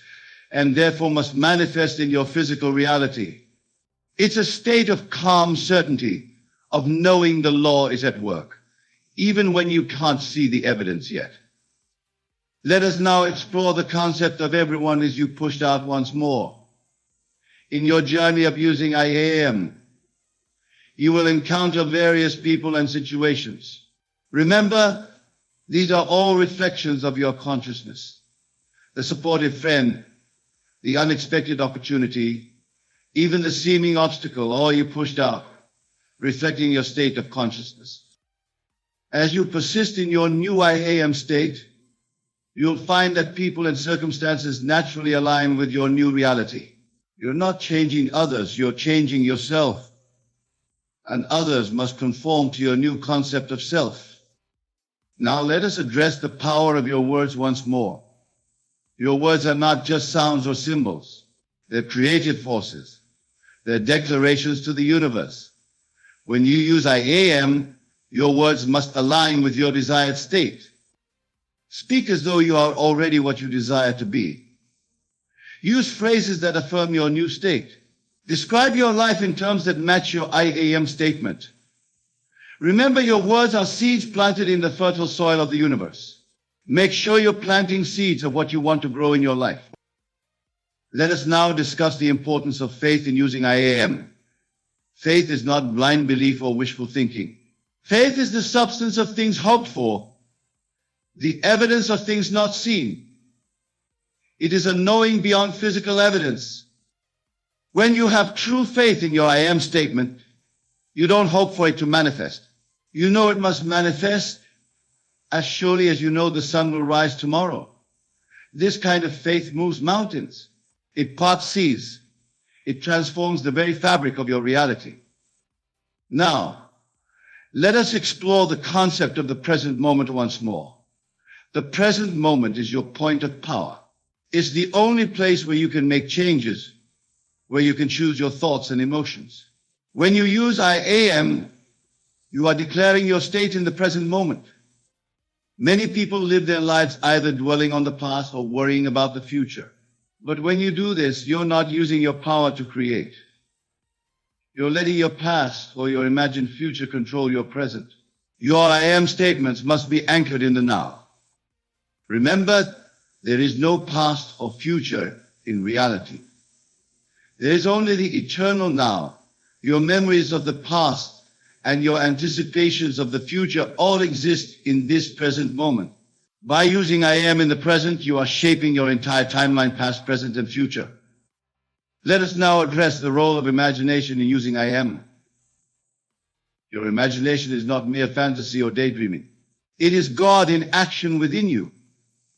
and therefore must manifest in your physical reality. It's a state of calm certainty, of knowing the law is at work, even when you can't see the evidence yet. Let us now explore the concept of everyone is you pushed out once more. In your journey of using I am, you will encounter various people and situations. Remember, these are all reflections of your consciousness. The supportive friend, the unexpected opportunity, even the seeming obstacle, all you pushed out, reflecting your state of consciousness. As you persist in your new I am state, you'll find that people and circumstances naturally align with your new reality. You're not changing others, you're changing yourself. And others must conform to your new concept of self. Now let us address the power of your words once more. Your words are not just sounds or symbols. They're creative forces. They're declarations to the universe. When you use I am, your words must align with your desired state. Speak as though you are already what you desire to be. Use phrases that affirm your new state. Describe your life in terms that match your I am statement. Remember, your words are seeds planted in the fertile soil of the universe. Make sure you're planting seeds of what you want to grow in your life. Let us now discuss the importance of faith in using I am. Faith is not blind belief or wishful thinking. Faith is the substance of things hoped for, the evidence of things not seen. It is a knowing beyond physical evidence. When you have true faith in your I am statement, you don't hope for it to manifest. You know it must manifest as surely as you know the sun will rise tomorrow. This kind of faith moves mountains. It parts seas. It transforms the very fabric of your reality. Now, let us explore the concept of the present moment once more. The present moment is your point of power. It's the only place where you can make changes, where you can choose your thoughts and emotions. When you use I am, you are declaring your state in the present moment. Many people live their lives either dwelling on the past or worrying about the future. But when you do this, you're not using your power to create. You're letting your past or your imagined future control your present. Your I am statements must be anchored in the now. Remember, there is no past or future in reality. There is only the eternal now, Your memories of the past and your anticipations of the future all exist in this present moment. By using I am in the present, you are shaping your entire timeline, past, present, and future. Let us now address the role of imagination in using I am. Your imagination is not mere fantasy or daydreaming. It is God in action within you.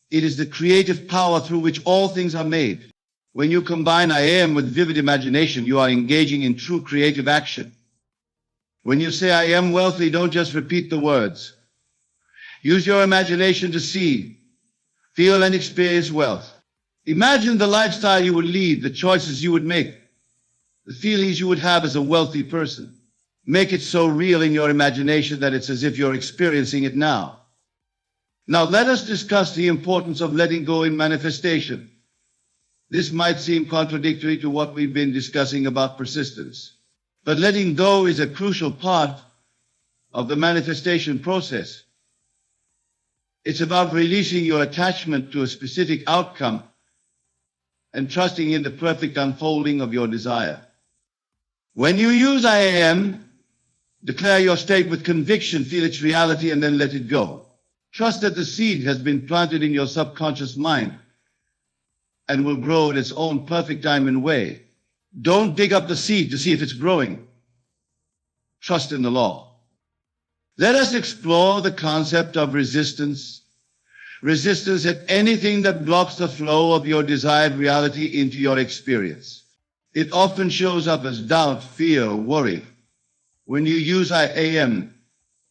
It is the creative power through which all things are made. When you combine I am with vivid imagination, you are engaging in true creative action. When you say I am wealthy, don't just repeat the words. Use your imagination to see, feel, and experience wealth. Imagine the lifestyle you would lead, the choices you would make, the feelings you would have as a wealthy person. Make it so real in your imagination that it's as if you're experiencing it now. Now let us discuss the importance of letting go in manifestation. This might seem contradictory to what we've been discussing about persistence, but letting go is a crucial part of the manifestation process. It's about releasing your attachment to a specific outcome and trusting in the perfect unfolding of your desire. When you use I am, declare your state with conviction, feel its reality, and then let it go. Trust that the seed has been planted in your subconscious mind and will grow in its own perfect time and way. Don't dig up the seed to see if it's growing. Trust in the law. Let us explore the concept of resistance. Resistance at anything that blocks the flow of your desired reality into your experience. It often shows up as doubt, fear, worry. When you use I am,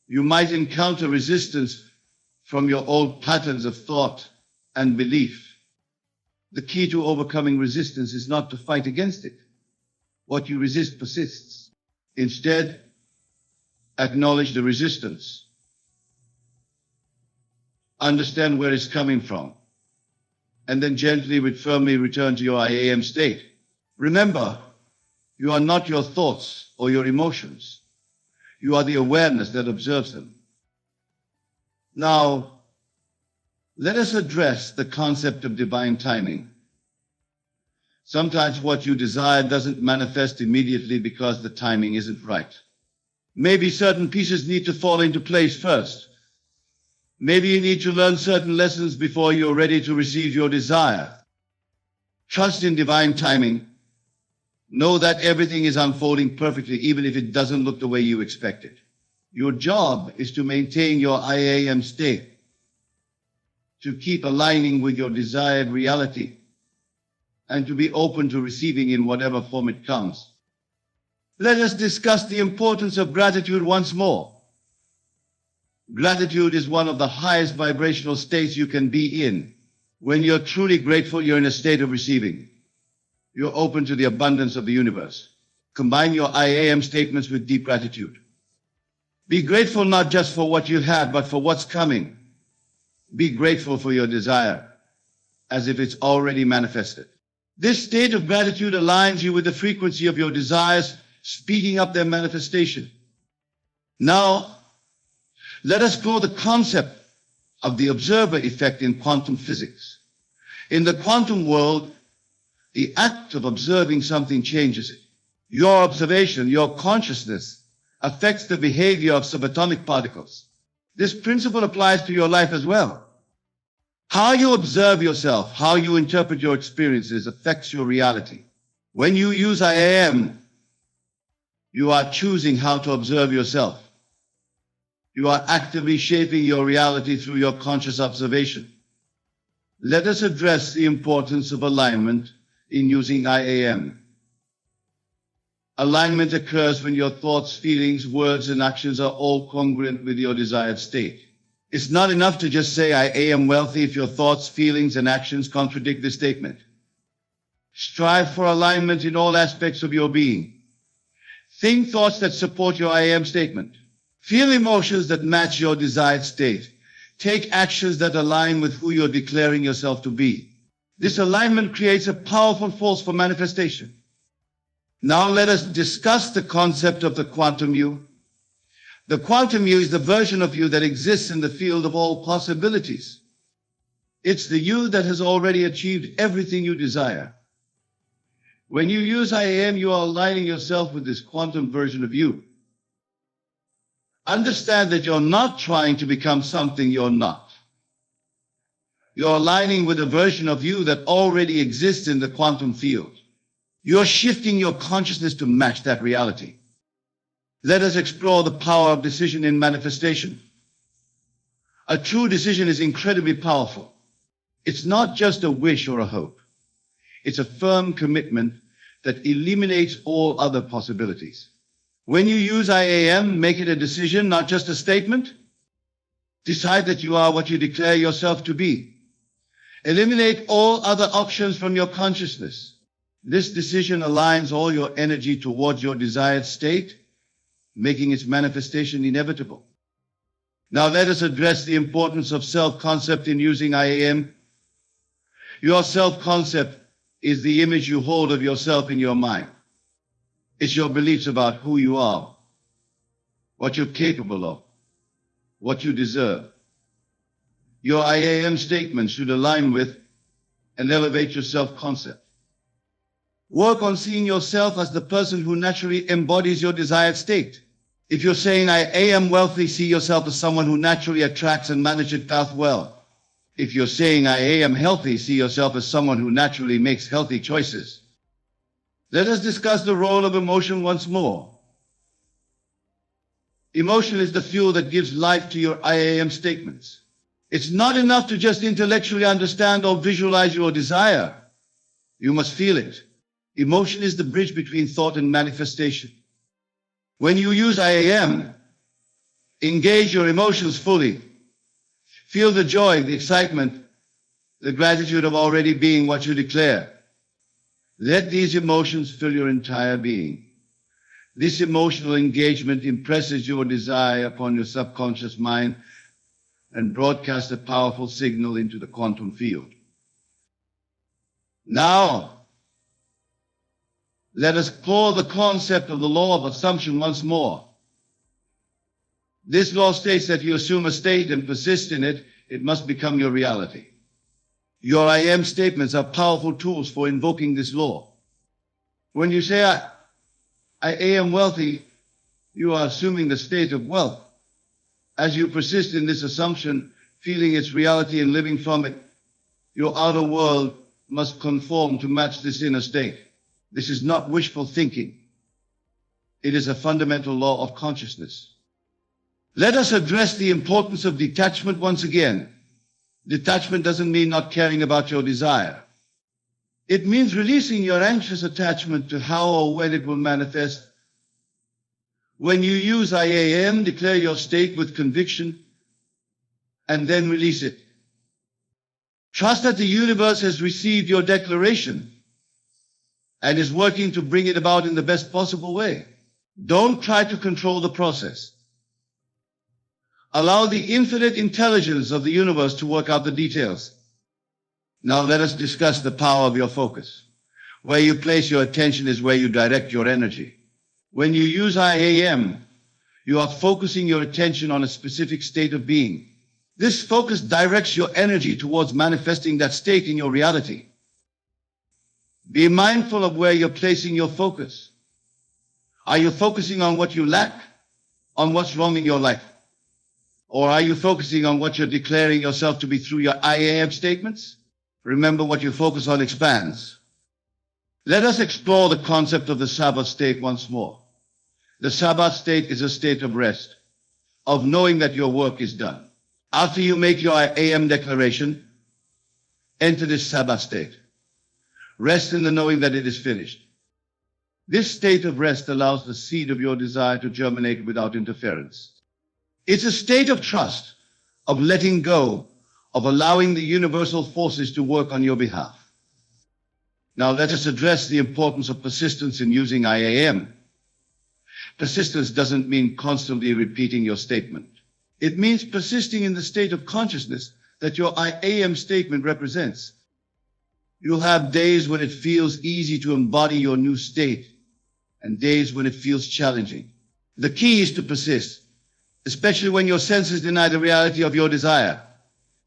you might encounter resistance from your old patterns of thought and belief. The key to overcoming resistance is not to fight against it. What you resist persists. Instead, acknowledge the resistance. Understand where it's coming from, and then gently but firmly return to your I am state. Remember, you are not your thoughts or your emotions. You are the awareness that observes them. Now, let us address the concept of divine timing. Sometimes what you desire doesn't manifest immediately because the timing isn't right. Maybe certain pieces need to fall into place first. Maybe you need to learn certain lessons before you're ready to receive your desire. Trust in divine timing. Know that everything is unfolding perfectly, even if it doesn't look the way you expected. Your job is to maintain your I am state, to keep aligning with your desired reality, and to be open to receiving in whatever form it comes. Let us discuss the importance of gratitude once more. Gratitude is one of the highest vibrational states you can be in. When you're truly grateful, you're in a state of receiving. You're open to the abundance of the universe. Combine your I am statements with deep gratitude. Be grateful not just for what you have, but for what's coming. Be grateful for your desire, as if it's already manifested. This state of gratitude aligns you with the frequency of your desires, speeding up their manifestation. Now, let us explore the concept of the observer effect in quantum physics. In the quantum world, the act of observing something changes it. Your observation, your consciousness, affects the behavior of subatomic particles. This principle applies to your life as well. How you observe yourself, how you interpret your experiences affects your reality. When you use I am, you are choosing how to observe yourself. You are actively shaping your reality through your conscious observation. Let us address the importance of alignment in using I am. Alignment occurs when your thoughts, feelings, words, and actions are all congruent with your desired state. It's not enough to just say I am wealthy if your thoughts, feelings, and actions contradict this statement. Strive for alignment in all aspects of your being. Think thoughts that support your I am statement. Feel emotions that match your desired state. Take actions that align with who you're declaring yourself to be. This alignment creates a powerful force for manifestation. Now let us discuss the concept of the quantum you. The quantum you is the version of you that exists in the field of all possibilities. It's the you that has already achieved everything you desire. When you use I am, you are aligning yourself with this quantum version of you. Understand that you're not trying to become something you're not. You're aligning with a version of you that already exists in the quantum field. You're shifting your consciousness to match that reality. Let us explore the power of decision in manifestation. A true decision is incredibly powerful. It's not just a wish or a hope. It's a firm commitment that eliminates all other possibilities. When you use I am, make it a decision, not just a statement. Decide that you are what you declare yourself to be. Eliminate all other options from your consciousness. This decision aligns all your energy towards your desired state, making its manifestation inevitable. Now let us address the importance of self-concept in using I am. Your self-concept is the image you hold of yourself in your mind. It's your beliefs about who you are, what you're capable of, what you deserve. Your I am statement should align with and elevate your self-concept. Work on seeing yourself as the person who naturally embodies your desired state. If you're saying I am wealthy, see yourself as someone who naturally attracts and manages wealth well. If you're saying I am healthy, see yourself as someone who naturally makes healthy choices. Let us discuss the role of emotion once more. Emotion is the fuel that gives life to your I am statements. It's not enough to just intellectually understand or visualize your desire. You must feel it. Emotion is the bridge between thought and manifestation. When you use I am, engage your emotions fully. Feel the joy, the excitement, the gratitude of already being what you declare. Let these emotions fill your entire being. This emotional engagement impresses your desire upon your subconscious mind and broadcasts a powerful signal into the quantum field. Now, let us explore the concept of the law of assumption once more. This law states that you assume a state and persist in it, it must become your reality. Your I am statements are powerful tools for invoking this law. When you say, I am wealthy, you are assuming the state of wealth. As you persist in this assumption, feeling its reality and living from it, your outer world must conform to match this inner state. This is not wishful thinking. It is a fundamental law of consciousness. Let us address the importance of detachment once again. Detachment doesn't mean not caring about your desire. It means releasing your anxious attachment to how or when it will manifest. When you use I am, declare your state with conviction and then release it. Trust that the universe has received your declaration and is working to bring it about in the best possible way. Don't try to control the process. Allow the infinite intelligence of the universe to work out the details. Now let us discuss the power of your focus. Where you place your attention is where you direct your energy. When you use I am, you are focusing your attention on a specific state of being. This focus directs your energy towards manifesting that state in your reality. Be mindful of where you're placing your focus. Are you focusing on what you lack, on what's wrong in your life? Or are you focusing on what you're declaring yourself to be through your I am statements? Remember, what you focus on expands. Let us explore the concept of the Sabbath state once more. The Sabbath state is a state of rest, of knowing that your work is done. After you make your I am declaration, enter this Sabbath state. Rest in the knowing that it is finished. This state of rest allows the seed of your desire to germinate without interference. It's a state of trust, of letting go, of allowing the universal forces to work on your behalf. Now let us address the importance of persistence in using I am. Persistence doesn't mean constantly repeating your statement. It means persisting in the state of consciousness that your I am statement represents. You'll have days when it feels easy to embody your new state, and days when it feels challenging. The key is to persist, especially when your senses deny the reality of your desire.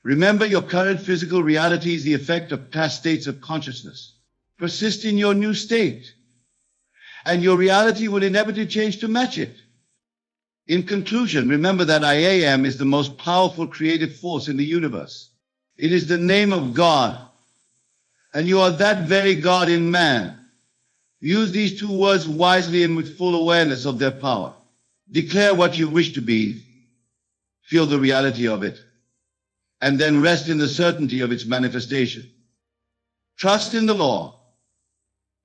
Remember, your current physical reality is the effect of past states of consciousness. Persist in your new state, and your reality will inevitably change to match it. In conclusion, remember that I am is the most powerful creative force in the universe. It is the name of God, and you are that very God in man. Use these two words wisely and with full awareness of their power. Declare what you wish to be, feel the reality of it, and then rest in the certainty of its manifestation. Trust in the law.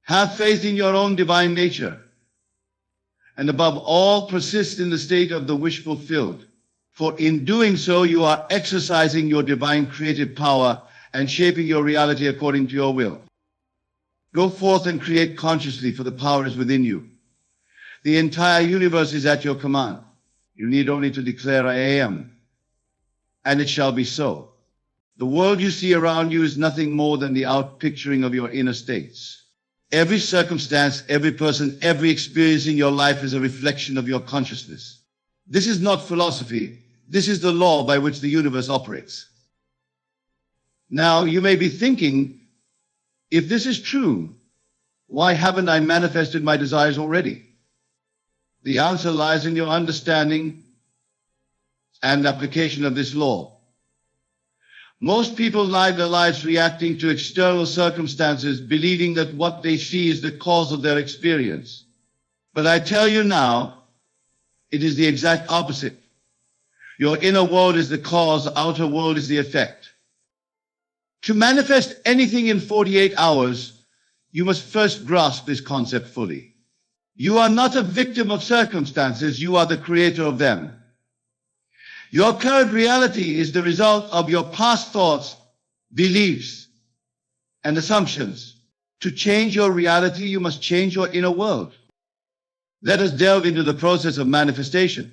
Have faith in your own divine nature. And above all, persist in the state of the wish fulfilled. For in doing so, you are exercising your divine creative power and shaping your reality according to your will. Go forth and create consciously, for the power is within you. The entire universe is at your command. You need only to declare I am, and it shall be so. The world you see around you is nothing more than the outpicturing of your inner states. Every circumstance, every person, every experience in your life is a reflection of your consciousness. This is not philosophy. This is the law by which the universe operates. Now, you may be thinking, if this is true, why haven't I manifested my desires already? The answer lies in your understanding and application of this law. Most people live their lives reacting to external circumstances, believing that what they see is the cause of their experience. But I tell you now, it is the exact opposite. Your inner world is the cause, the outer world is the effect. To manifest anything in 48 hours, you must first grasp this concept fully. You are not a victim of circumstances, you are the creator of them. Your current reality is the result of your past thoughts, beliefs, and assumptions. To change your reality, you must change your inner world. Let us delve into the process of manifestation.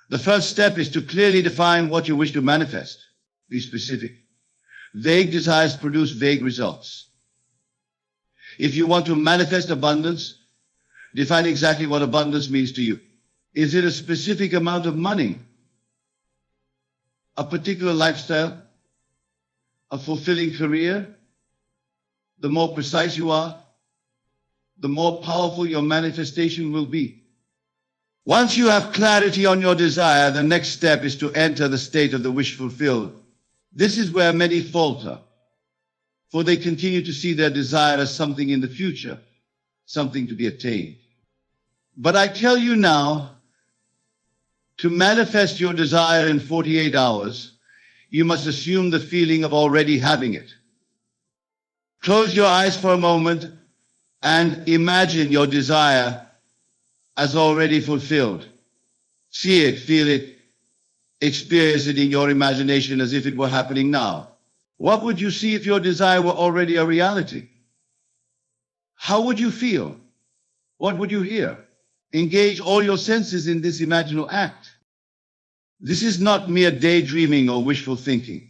The first step is to clearly define what you wish to manifest. Be specific. Vague desires produce vague results. If you want to manifest abundance, define exactly what abundance means to you. Is it a specific amount of money? A particular lifestyle? A fulfilling career? The more precise you are, the more powerful your manifestation will be. Once you have clarity on your desire, the next step is to enter the state of the wish fulfilled. This is where many falter, for they continue to see their desire as something in the future, something to be attained. But I tell you now, to manifest your desire in 48 hours, you must assume the feeling of already having it. Close your eyes for a moment and imagine your desire as already fulfilled. See it, feel it, experience it in your imagination as if it were happening now. What would you see if your desire were already a reality? How would you feel? What would you hear? Engage all your senses in this imaginal act. This is not mere daydreaming or wishful thinking.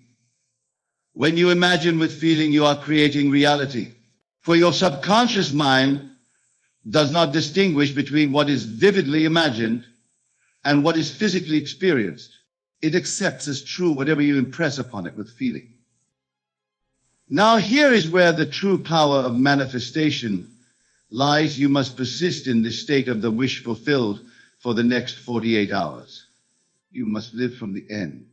When you imagine with feeling, you are creating reality. For your subconscious mind does not distinguish between what is vividly imagined and what is physically experienced. It accepts as true whatever you impress upon it with feeling. Now here is where the true power of manifestation lies. You must persist in this state of the wish fulfilled for the next 48 hours. You must live from the end.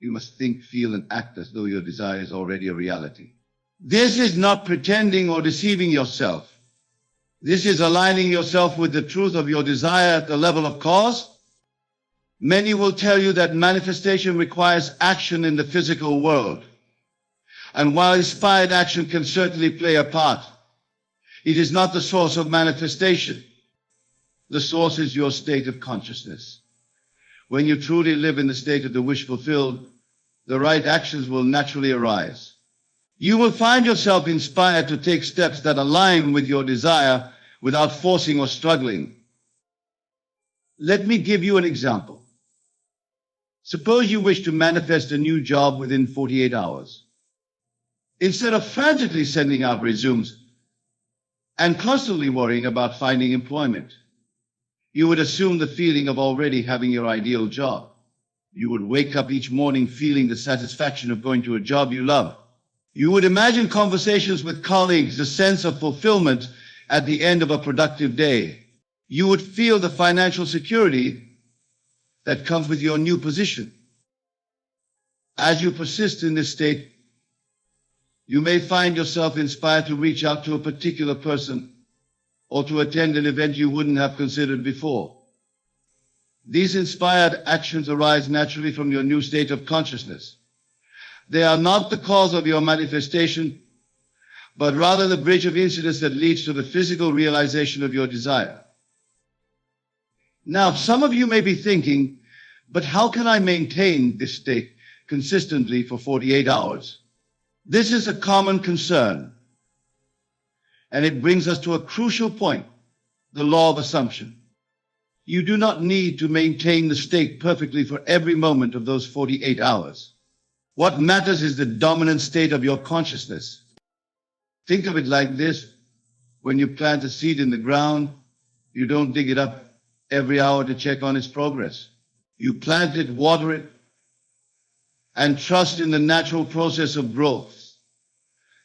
You must think, feel, and act as though your desire is already a reality. This is not pretending or deceiving yourself. This is aligning yourself with the truth of your desire at the level of cause. Many will tell you that manifestation requires action in the physical world. And while inspired action can certainly play a part, it is not the source of manifestation. The source is your state of consciousness. When you truly live in the state of the wish fulfilled, the right actions will naturally arise. You will find yourself inspired to take steps that align with your desire without forcing or struggling. Let me give you an example. Suppose you wish to manifest a new job within 48 hours. Instead of frantically sending out resumes and constantly worrying about finding employment, you would assume the feeling of already having your ideal job. You would wake up each morning feeling the satisfaction of going to a job you love. You would imagine conversations with colleagues, the sense of fulfillment at the end of a productive day. You would feel the financial security that comes with your new position. As you persist in this state, you may find yourself inspired to reach out to a particular person or to attend an event you wouldn't have considered before. These inspired actions arise naturally from your new state of consciousness. They are not the cause of your manifestation, but rather the bridge of incidents that leads to the physical realization of your desire. Now, some of you may be thinking, but how can I maintain this state consistently for 48 hours? This is a common concern, and it brings us to a crucial point, the law of assumption. You do not need to maintain the state perfectly for every moment of those 48 hours. What matters is the dominant state of your consciousness. Think of it like this. When you plant a seed in the ground, you don't dig it up every hour to check on its progress. You plant it, water it, and trust in the natural process of growth.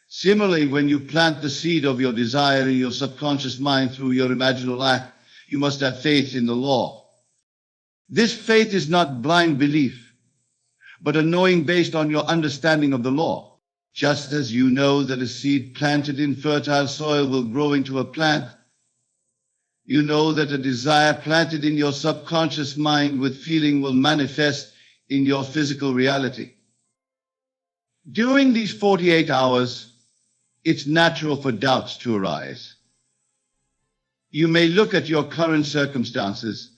Similarly, when you plant the seed of your desire in your subconscious mind through your imaginal act, you must have faith in the law. This faith is not blind belief, but a knowing based on your understanding of the law. Just as you know that a seed planted in fertile soil will grow into a plant, you know that a desire planted in your subconscious mind with feeling will manifest in your physical reality. During these 48 hours, it's natural for doubts to arise. You may look at your current circumstances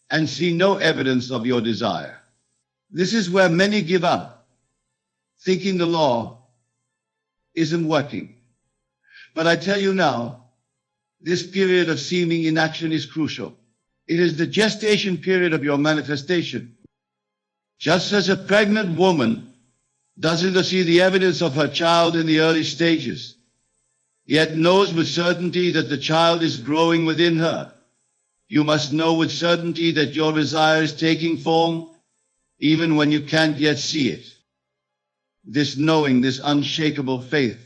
and see no evidence of your desire. This is where many give up, thinking the law isn't working. But I tell you now, this period of seeming inaction is crucial. It is the gestation period of your manifestation. Just as a pregnant woman doesn't see the evidence of her child in the early stages, yet knows with certainty that the child is growing within her, you must know with certainty that your desire is taking form, even when you can't yet see it. This knowing, this unshakable faith,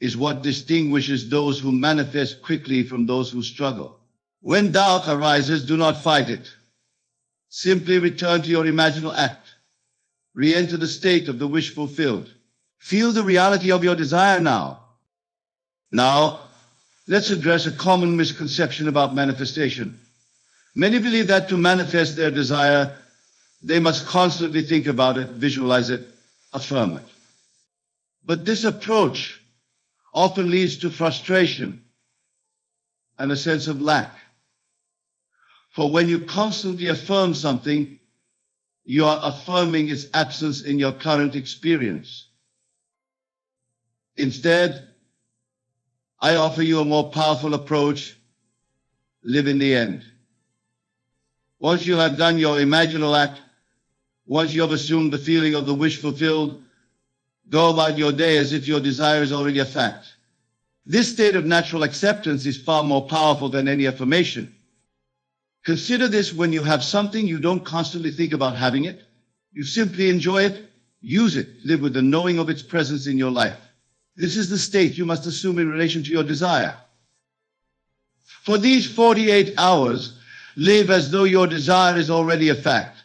is what distinguishes those who manifest quickly from those who struggle. When doubt arises, do not fight it. Simply return to your imaginal act. Re-enter the state of the wish fulfilled. Feel the reality of your desire now. Now, let's address a common misconception about manifestation. Many believe that to manifest their desire, they must constantly think about it, visualize it, affirm it. But this approach often leads to frustration and a sense of lack. For when you constantly affirm something, you are affirming its absence in your current experience. Instead, I offer you a more powerful approach. Live in the end. Once you have done your imaginal act, once you have assumed the feeling of the wish fulfilled, go about your day as if your desire is already a fact. This state of natural acceptance is far more powerful than any affirmation. Consider this: when you have something, you don't constantly think about having it. You simply enjoy it, use it, live with the knowing of its presence in your life. This is the state you must assume in relation to your desire. For these 48 hours, live as though your desire is already a fact.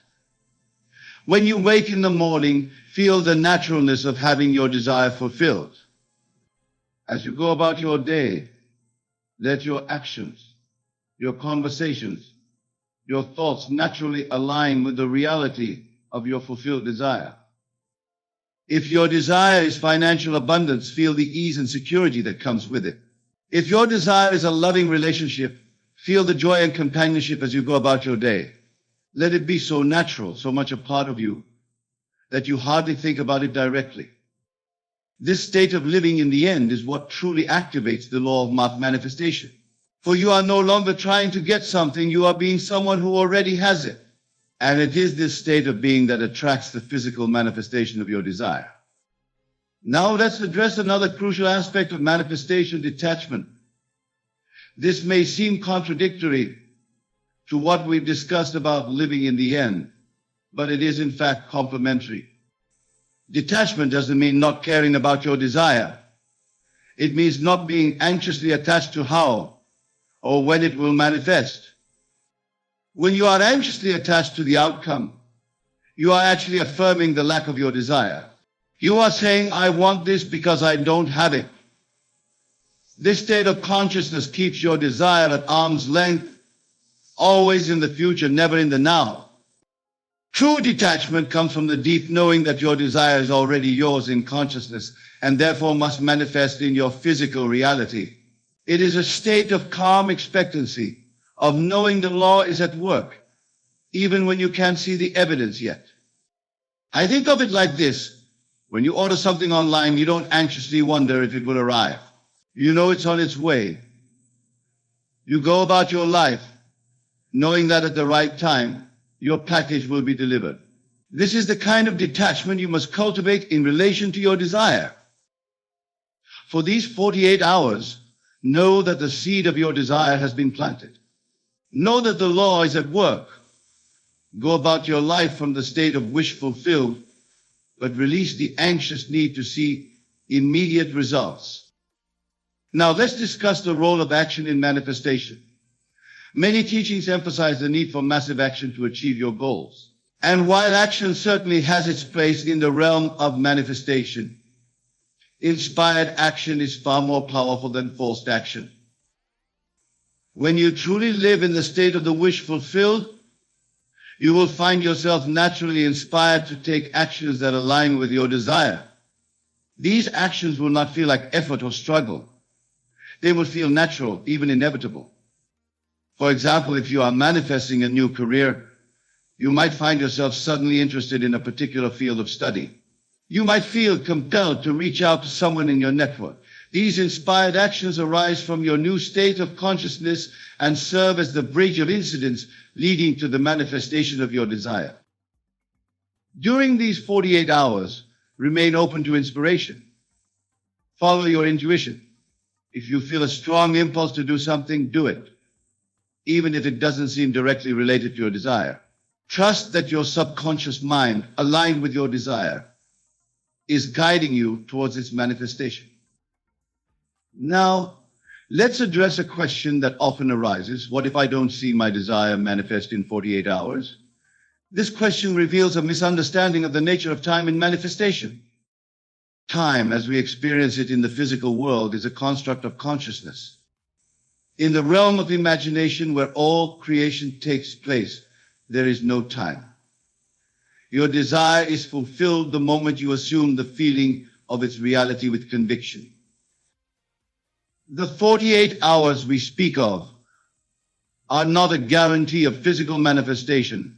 When you wake in the morning, feel the naturalness of having your desire fulfilled. As you go about your day, let your actions, your conversations, your thoughts naturally align with the reality of your fulfilled desire. If your desire is financial abundance, feel the ease and security that comes with it. If your desire is a loving relationship, feel the joy and companionship as you go about your day. Let it be so natural, so much a part of you, that you hardly think about it directly. This state of living in the end is what truly activates the law of manifestation. For you are no longer trying to get something, you are being someone who already has it. And it is this state of being that attracts the physical manifestation of your desire. Now let's address another crucial aspect of manifestation: detachment. This may seem contradictory to what we've discussed about living in the end, but it is in fact complementary. Detachment doesn't mean not caring about your desire. It means not being anxiously attached to how or when it will manifest. When you are anxiously attached to the outcome, you are actually affirming the lack of your desire. You are saying, I want this because I don't have it. This state of consciousness keeps your desire at arm's length, always in the future, never in the now. True detachment comes from the deep knowing that your desire is already yours in consciousness and therefore must manifest in your physical reality. It is a state of calm expectancy, of knowing the law is at work, even when you can't see the evidence yet. I think of it like this. When you order something online, you don't anxiously wonder if it will arrive. You know it's on its way. You go about your life knowing that at the right time, your package will be delivered. This is the kind of detachment you must cultivate in relation to your desire. For these 48 hours, know that the seed of your desire has been planted. Know that the law is at work. Go about your life from the state of wish fulfilled, but release the anxious need to see immediate results. Now let's discuss the role of action in manifestation. Many teachings emphasize the need for massive action to achieve your goals. And while action certainly has its place in the realm of manifestation, inspired action is far more powerful than forced action. When you truly live in the state of the wish fulfilled, you will find yourself naturally inspired to take actions that align with your desire. These actions will not feel like effort or struggle. They will feel natural, even inevitable. For example, if you are manifesting a new career, you might find yourself suddenly interested in a particular field of study. You might feel compelled to reach out to someone in your network. These inspired actions arise from your new state of consciousness and serve as the bridge of incidents leading to the manifestation of your desire. During these 48 hours, remain open to inspiration. Follow your intuition. If you feel a strong impulse to do something, do it, even if it doesn't seem directly related to your desire. Trust that your subconscious mind, aligned with your desire, is guiding you towards its manifestation. Now, let's address a question that often arises. What if I don't see my desire manifest in 48 hours? This question reveals a misunderstanding of the nature of time in manifestation. Time, as we experience it in the physical world, is a construct of consciousness. In the realm of imagination, where all creation takes place, there is no time. Your desire is fulfilled the moment you assume the feeling of its reality with conviction. The 48 hours we speak of are not a guarantee of physical manifestation,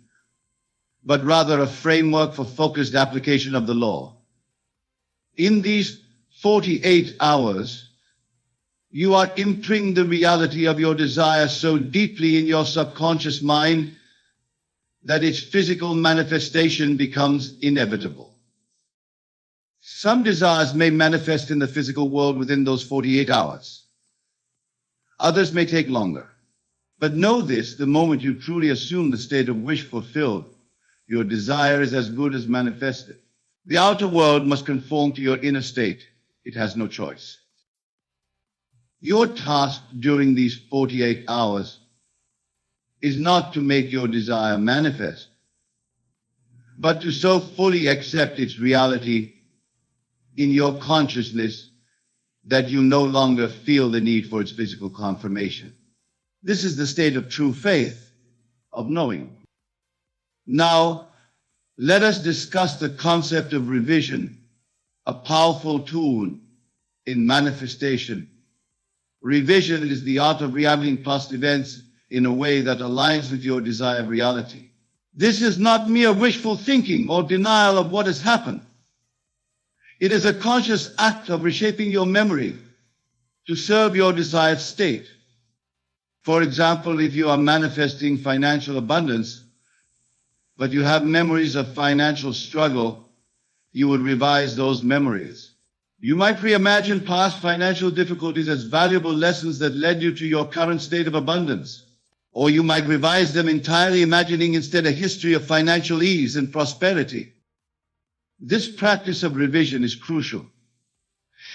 but rather a framework for focused application of the law. In these 48 hours, you are imprinting the reality of your desire so deeply in your subconscious mind that its physical manifestation becomes inevitable. Some desires may manifest in the physical world within those 48 hours. Others may take longer. But know this, the moment you truly assume the state of wish fulfilled, your desire is as good as manifested. The outer world must conform to your inner state. It has no choice. Your task during these 48 hours is not to make your desire manifest, but to so fully accept its reality in your consciousness that you no longer feel the need for its physical confirmation. This is the state of true faith, of knowing. Now, let us discuss the concept of revision, a powerful tool in manifestation. Revision is the art of realigning past events in a way that aligns with your desired reality. This is not mere wishful thinking or denial of what has happened. It is a conscious act of reshaping your memory to serve your desired state. For example, if you are manifesting financial abundance, but you have memories of financial struggle, you would revise those memories. You might reimagine past financial difficulties as valuable lessons that led you to your current state of abundance. Or you might revise them entirely, imagining instead a history of financial ease and prosperity. This practice of revision is crucial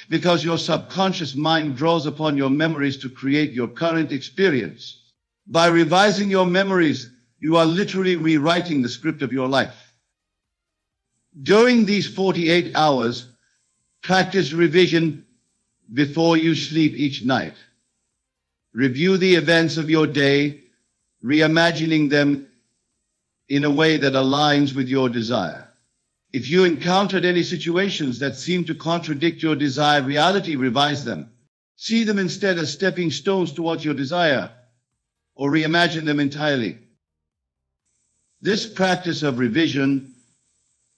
because your subconscious mind draws upon your memories to create your current experience. By revising your memories, you are literally rewriting the script of your life. During these 48 hours, practice revision before you sleep each night. Review the events of your day, reimagining them in a way that aligns with your desire. If you encountered any situations that seem to contradict your desired reality, revise them. See them instead as stepping stones towards your desire, or reimagine them entirely. This practice of revision,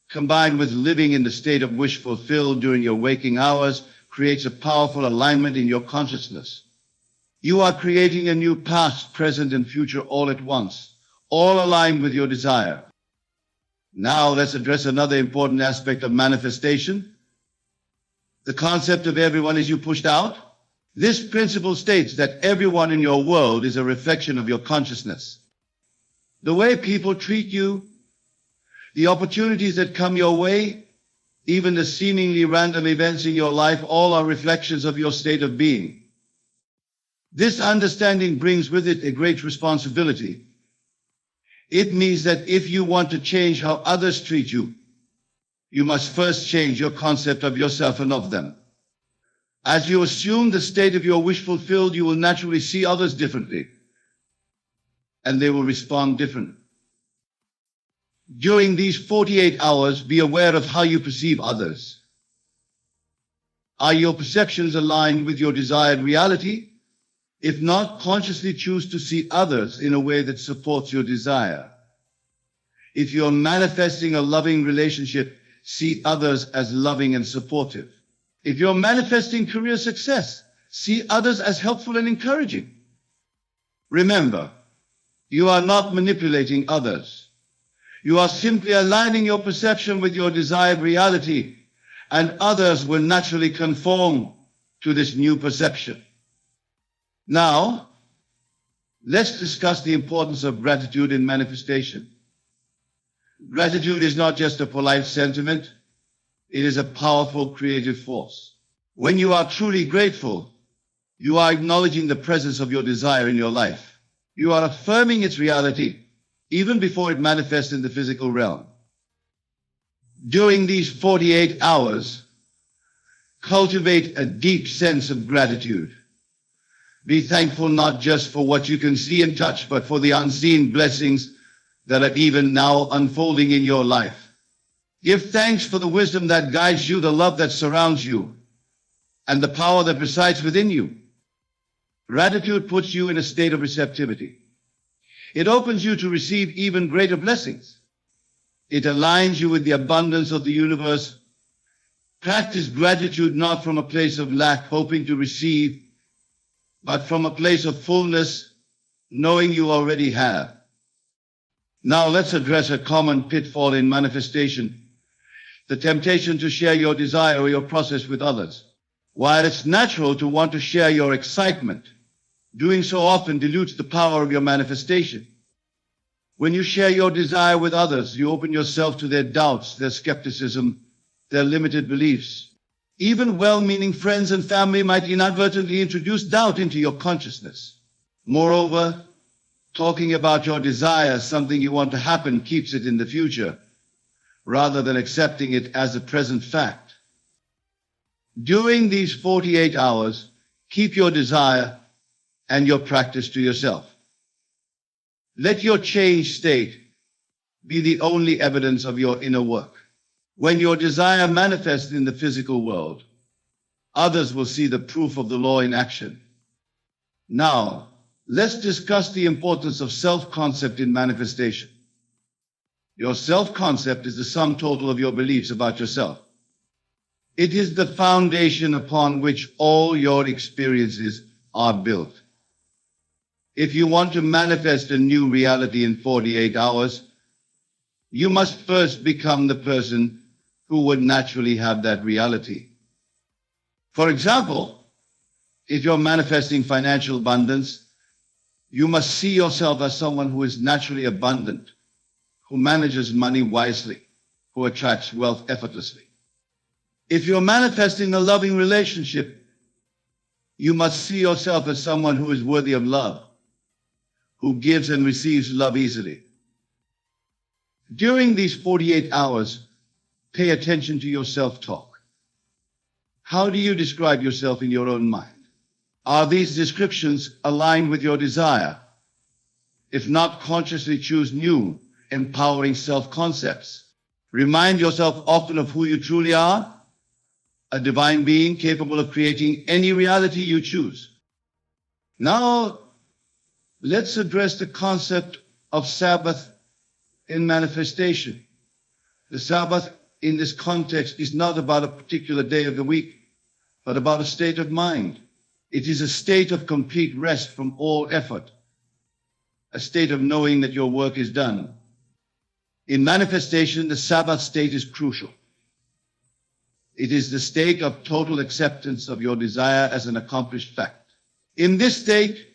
combined with living in the state of wish fulfilled during your waking hours, creates a powerful alignment in your consciousness. You are creating a new past, present, and future all at once, all aligned with your desire. Now let's address another important aspect of manifestation, the concept of everyone is you pushed out. This principle states that everyone in your world is a reflection of your consciousness. The way people treat you, the opportunities that come your way, even the seemingly random events in your life, all are reflections of your state of being. This understanding brings with it a great responsibility. It means that if you want to change how others treat you, you must first change your concept of yourself and of them. As you assume the state of your wish fulfilled, you will naturally see others differently, and they will respond differently. During these 48 hours, be aware of how you perceive others. Are your perceptions aligned with your desired reality? If not, consciously choose to see others in a way that supports your desire. If you're manifesting a loving relationship, see others as loving and supportive. If you're manifesting career success, see others as helpful and encouraging. Remember, you are not manipulating others. You are simply aligning your perception with your desired reality, and others will naturally conform to this new perception. Now, let's discuss the importance of gratitude in manifestation. Gratitude is not just a polite sentiment, it is a powerful creative force. When you are truly grateful, you are acknowledging the presence of your desire in your life. You are affirming its reality, even before it manifests in the physical realm. During these 48 hours, cultivate a deep sense of gratitude. Be thankful not just for what you can see and touch, but for the unseen blessings that are even now unfolding in your life. Give thanks for the wisdom that guides you, the love that surrounds you, and the power that resides within you. Gratitude puts you in a state of receptivity. It opens you to receive even greater blessings. It aligns you with the abundance of the universe. Practice gratitude not from a place of lack, hoping to receive, but from a place of fullness, knowing you already have. Now let's address a common pitfall in manifestation, the temptation to share your desire or your process with others. While it's natural to want to share your excitement, doing so often dilutes the power of your manifestation. When you share your desire with others, you open yourself to their doubts, their skepticism, their limited beliefs. Even well-meaning friends and family might inadvertently introduce doubt into your consciousness. Moreover, talking about your desire, something you want to happen, keeps it in the future, rather than accepting it as a present fact. During these 48 hours, keep your desire and your practice to yourself. Let your changed state be the only evidence of your inner work. When your desire manifests in the physical world, others will see the proof of the law in action. Now, let's discuss the importance of self-concept in manifestation. Your self-concept is the sum total of your beliefs about yourself. It is the foundation upon which all your experiences are built. If you want to manifest a new reality in 48 hours, you must first become the person who would naturally have that reality. For example, if you're manifesting financial abundance, you must see yourself as someone who is naturally abundant, who manages money wisely, who attracts wealth effortlessly. If you're manifesting a loving relationship, you must see yourself as someone who is worthy of love, who gives and receives love easily. During these 48 hours, pay attention to your self-talk. How do you describe yourself in your own mind? Are these descriptions aligned with your desire? If not, consciously choose new, empowering self-concepts. Remind yourself often of who you truly are, a divine being capable of creating any reality you choose. Now, let's address the concept of Sabbath in manifestation. The Sabbath in this context is not about a particular day of the week, but about a state of mind. It is a state of complete rest from all effort, a state of knowing that your work is done. In manifestation, the Sabbath state is crucial. It is the state of total acceptance of your desire as an accomplished fact. In this state,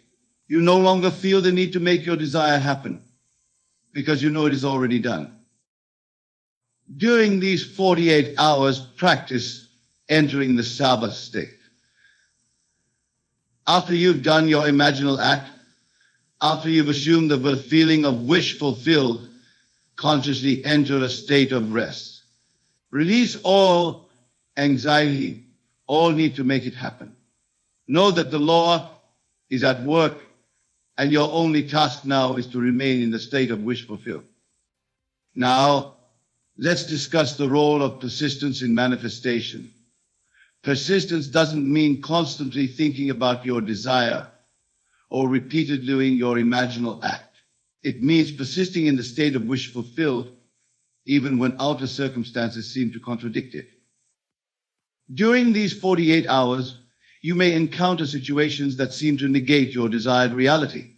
you no longer feel the need to make your desire happen, because you know it is already done. During these 48 hours, practice entering the Sabbath state. After you've done your imaginal act, after you've assumed the feeling of wish fulfilled, consciously enter a state of rest. Release all anxiety, all need to make it happen. Know that the law is at work, and your only task now is to remain in the state of wish fulfilled. Now, let's discuss the role of persistence in manifestation. Persistence doesn't mean constantly thinking about your desire or repeatedly doing your imaginal act. It means persisting in the state of wish fulfilled, even when outer circumstances seem to contradict it. During these 48 hours, you may encounter situations that seem to negate your desired reality.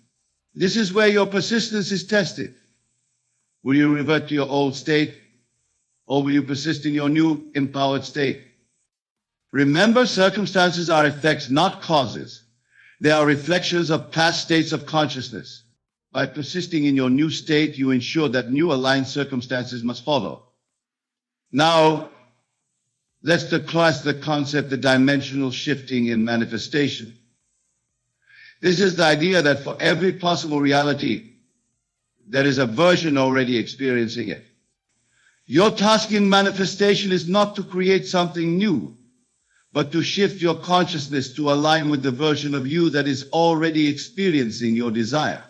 This is where your persistence is tested. Will you revert to your old state, or will you persist in your new empowered state? Remember, circumstances are effects, not causes. They are reflections of past states of consciousness. By persisting in your new state, you ensure that new aligned circumstances must follow. Now, let's discuss the concept of dimensional shifting in manifestation. This is the idea that for every possible reality, there is a version already experiencing it. Your task in manifestation is not to create something new, but to shift your consciousness to align with the version of you that is already experiencing your desire.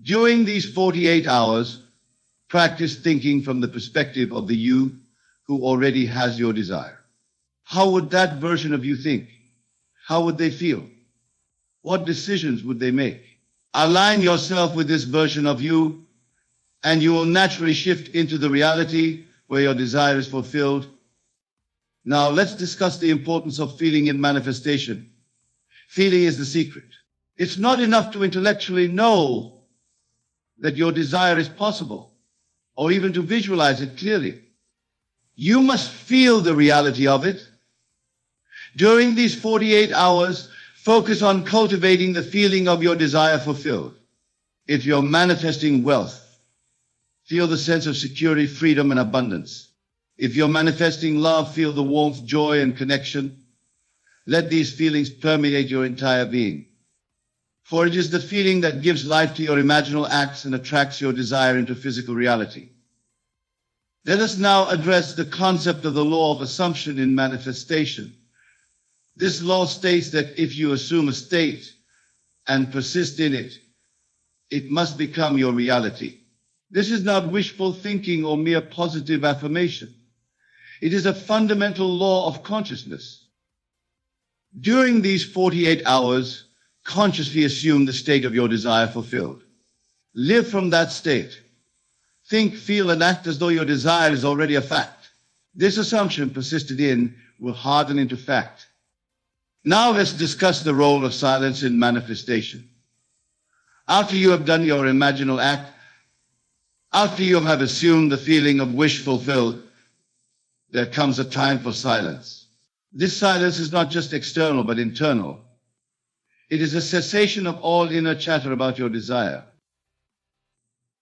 During these 48 hours, practice thinking from the perspective of the you who already has your desire. How would that version of you think? How would they feel? What decisions would they make? Align yourself with this version of you, and you will naturally shift into the reality where your desire is fulfilled. Now, let's discuss the importance of feeling in manifestation. Feeling is the secret. It's not enough to intellectually know that your desire is possible, or even to visualize it clearly. You must feel the reality of it. During these 48 hours, focus on cultivating the feeling of your desire fulfilled. If you're manifesting wealth, feel the sense of security, freedom, and abundance. If you're manifesting love, feel the warmth, joy, and connection. Let these feelings permeate your entire being. For it is the feeling that gives life to your imaginal acts and attracts your desire into physical reality. Let us now address the concept of the law of assumption in manifestation. This law states that if you assume a state and persist in it, it must become your reality. This is not wishful thinking or mere positive affirmation. It is a fundamental law of consciousness. During these 48 hours, consciously assume the state of your desire fulfilled. Live from that state. Think, feel, and act as though your desire is already a fact. This assumption persisted in will harden into fact. Now let's discuss the role of silence in manifestation. After you have done your imaginal act, after you have assumed the feeling of wish fulfilled, there comes a time for silence. This silence is not just external, but internal. It is a cessation of all inner chatter about your desire.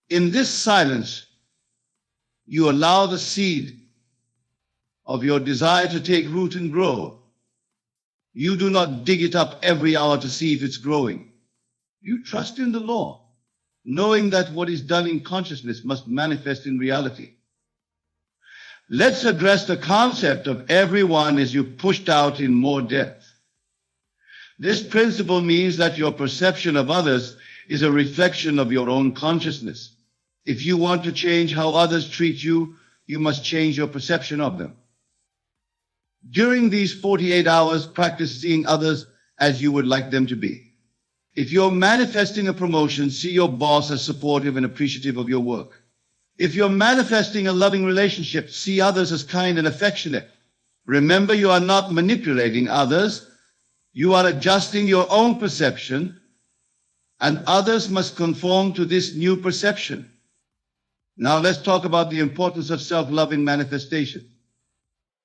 In this silence, You allow the seed of your desire to take root and grow. You do not dig it up every hour to see if it's growing. You trust in the law, knowing that what is done in consciousness must manifest in reality. Let's address the concept of everyone as you pushed out in more depth. This principle means that your perception of others is a reflection of your own consciousness. If you want to change how others treat you, you must change your perception of them. During these 48 hours, practice seeing others as you would like them to be. If you're manifesting a promotion, see your boss as supportive and appreciative of your work. If you're manifesting a loving relationship, see others as kind and affectionate. Remember, you are not manipulating others. You are adjusting your own perception, and others must conform to this new perception. Now let's talk about the importance of self-love in manifestation.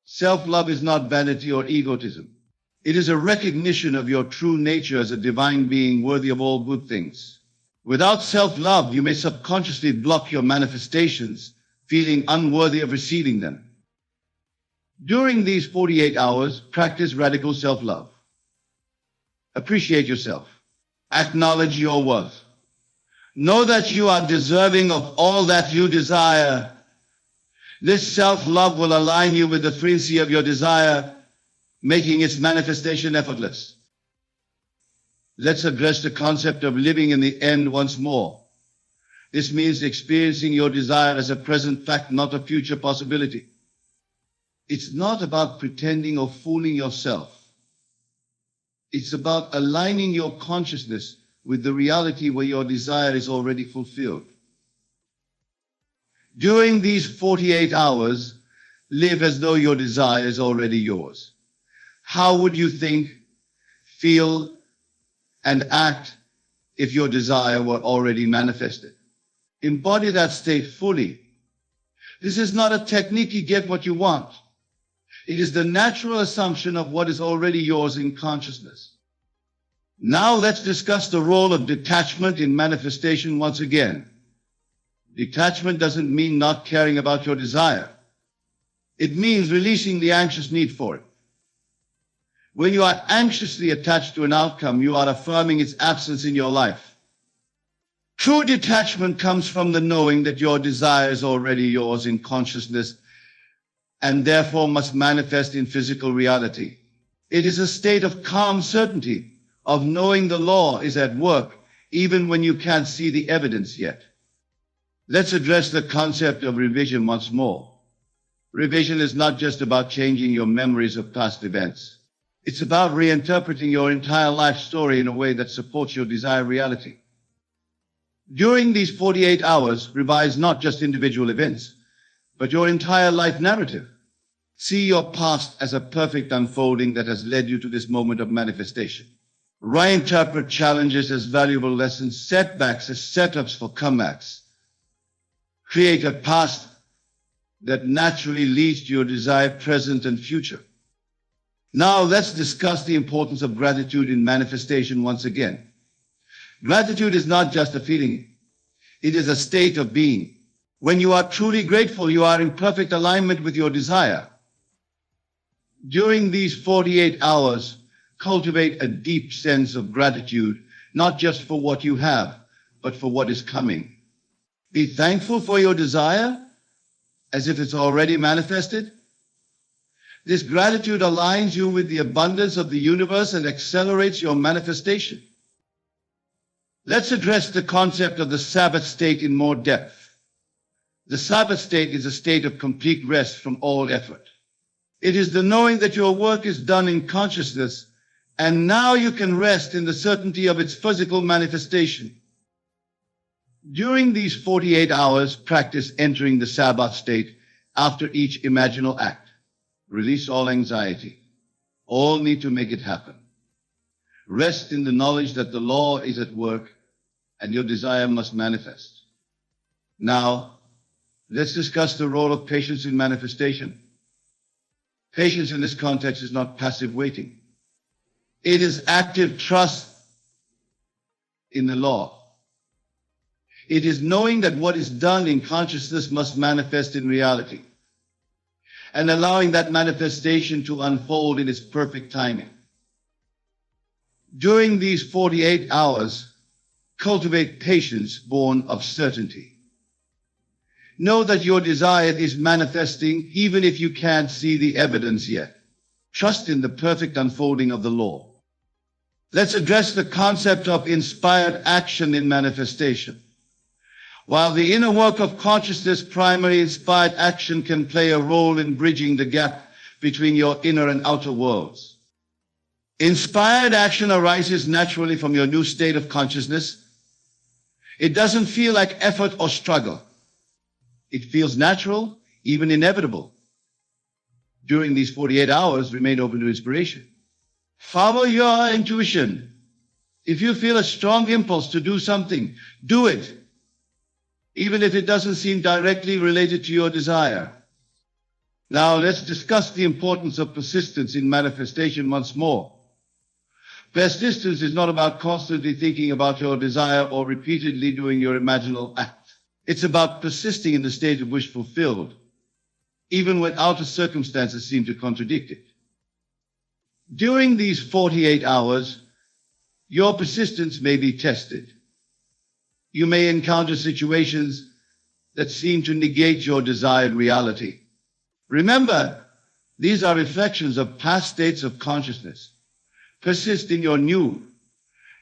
Self-love is not vanity or egotism. It is a recognition of your true nature as a divine being worthy of all good things. Without self-love, you may subconsciously block your manifestations, feeling unworthy of receiving them. During these 48 hours, practice radical self-love. Appreciate yourself. Acknowledge your worth. Know that you are deserving of all that you desire. This self-love will align you with the frequency of your desire, making its manifestation effortless. Let's address the concept of living in the end once more. This means experiencing your desire as a present fact, not a future possibility. It's not about pretending or fooling yourself. It's about aligning your consciousness with the reality where your desire is already fulfilled. During these 48 hours, live as though your desire is already yours. How would you think, feel, and act if your desire were already manifested? Embody that state fully. This is not a technique you get what you want. It is the natural assumption of what is already yours in consciousness. Now let's discuss the role of detachment in manifestation once again. Detachment doesn't mean not caring about your desire. It means releasing the anxious need for it. When you are anxiously attached to an outcome, you are affirming its absence in your life. True detachment comes from the knowing that your desire is already yours in consciousness and therefore must manifest in physical reality. It is a state of calm certainty, of knowing the law is at work even when you can't see the evidence yet. Let's address the concept of revision once more. Revision is not just about changing your memories of past events. It's about reinterpreting your entire life story in a way that supports your desired reality. During these 48 hours, revise not just individual events, but your entire life narrative. See your past as a perfect unfolding that has led you to this moment of manifestation. Reinterpret challenges as valuable lessons, setbacks as setups for comebacks. Create a past that naturally leads to your desired present and future. Now let's discuss the importance of gratitude in manifestation once again. Gratitude is not just a feeling. It is a state of being. When you are truly grateful, you are in perfect alignment with your desire. During these 48 hours, cultivate a deep sense of gratitude, not just for what you have, but for what is coming. Be thankful for your desire as if it's already manifested. This gratitude aligns you with the abundance of the universe and accelerates your manifestation. Let's address the concept of the Sabbath state in more depth. The Sabbath state is a state of complete rest from all effort. It is the knowing that your work is done in consciousness, and now you can rest in the certainty of its physical manifestation. During these 48 hours, practice entering the Sabbath state after each imaginal act. Release all anxiety. All need to make it happen. Rest in the knowledge that the law is at work and your desire must manifest. Now, let's discuss the role of patience in manifestation. Patience in this context is not passive waiting. It is active trust in the law. It is knowing that what is done in consciousness must manifest in reality, and allowing that manifestation to unfold in its perfect timing. During these 48 hours, cultivate patience born of certainty. Know that your desire is manifesting even if you can't see the evidence yet. Trust in the perfect unfolding of the law. Let's address the concept of inspired action in manifestation. While the inner work of consciousness, primary inspired action can play a role in bridging the gap between your inner and outer worlds. Inspired action arises naturally from your new state of consciousness. It doesn't feel like effort or struggle. It feels natural, even inevitable. During these 48 hours, remain open to inspiration. Follow your intuition. If you feel a strong impulse to do something, do it, even if it doesn't seem directly related to your desire. Now let's discuss the importance of persistence in manifestation once more. Persistence is not about constantly thinking about your desire or repeatedly doing your imaginal act. It's about persisting in the state of wish fulfilled, even when outer circumstances seem to contradict it. During these 48 hours, your persistence may be tested. You may encounter situations that seem to negate your desired reality. Remember, these are reflections of past states of consciousness. Persist in your new,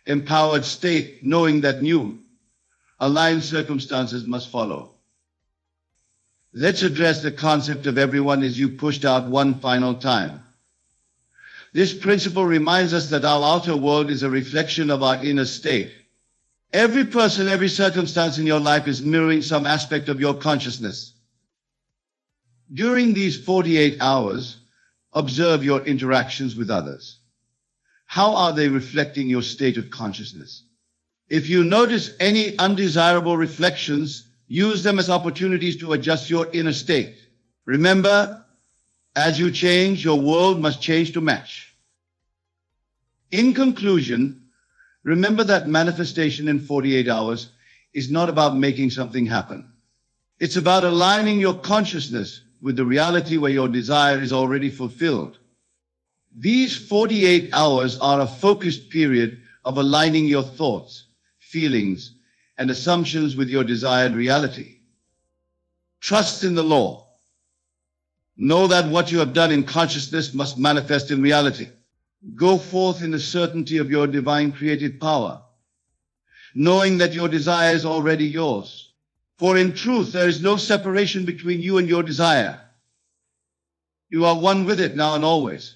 empowered state, knowing that new, aligned circumstances must follow. Let's address the concept of everyone is you pushed out one final time. This principle reminds us that our outer world is a reflection of our inner state. Every person, every circumstance in your life is mirroring some aspect of your consciousness. During these 48 hours, observe your interactions with others. How are they reflecting your state of consciousness? If you notice any undesirable reflections, use them as opportunities to adjust your inner state. Remember, as you change, your world must change to match. In conclusion, remember that manifestation in 48 hours is not about making something happen. It's about aligning your consciousness with the reality where your desire is already fulfilled. These 48 hours are a focused period of aligning your thoughts, feelings, and assumptions with your desired reality. Trust in the law. Know that what you have done in consciousness must manifest in reality. Go forth in the certainty of your divine creative power, knowing that your desire is already yours. For in truth, there is no separation between you and your desire. You are one with it now and always.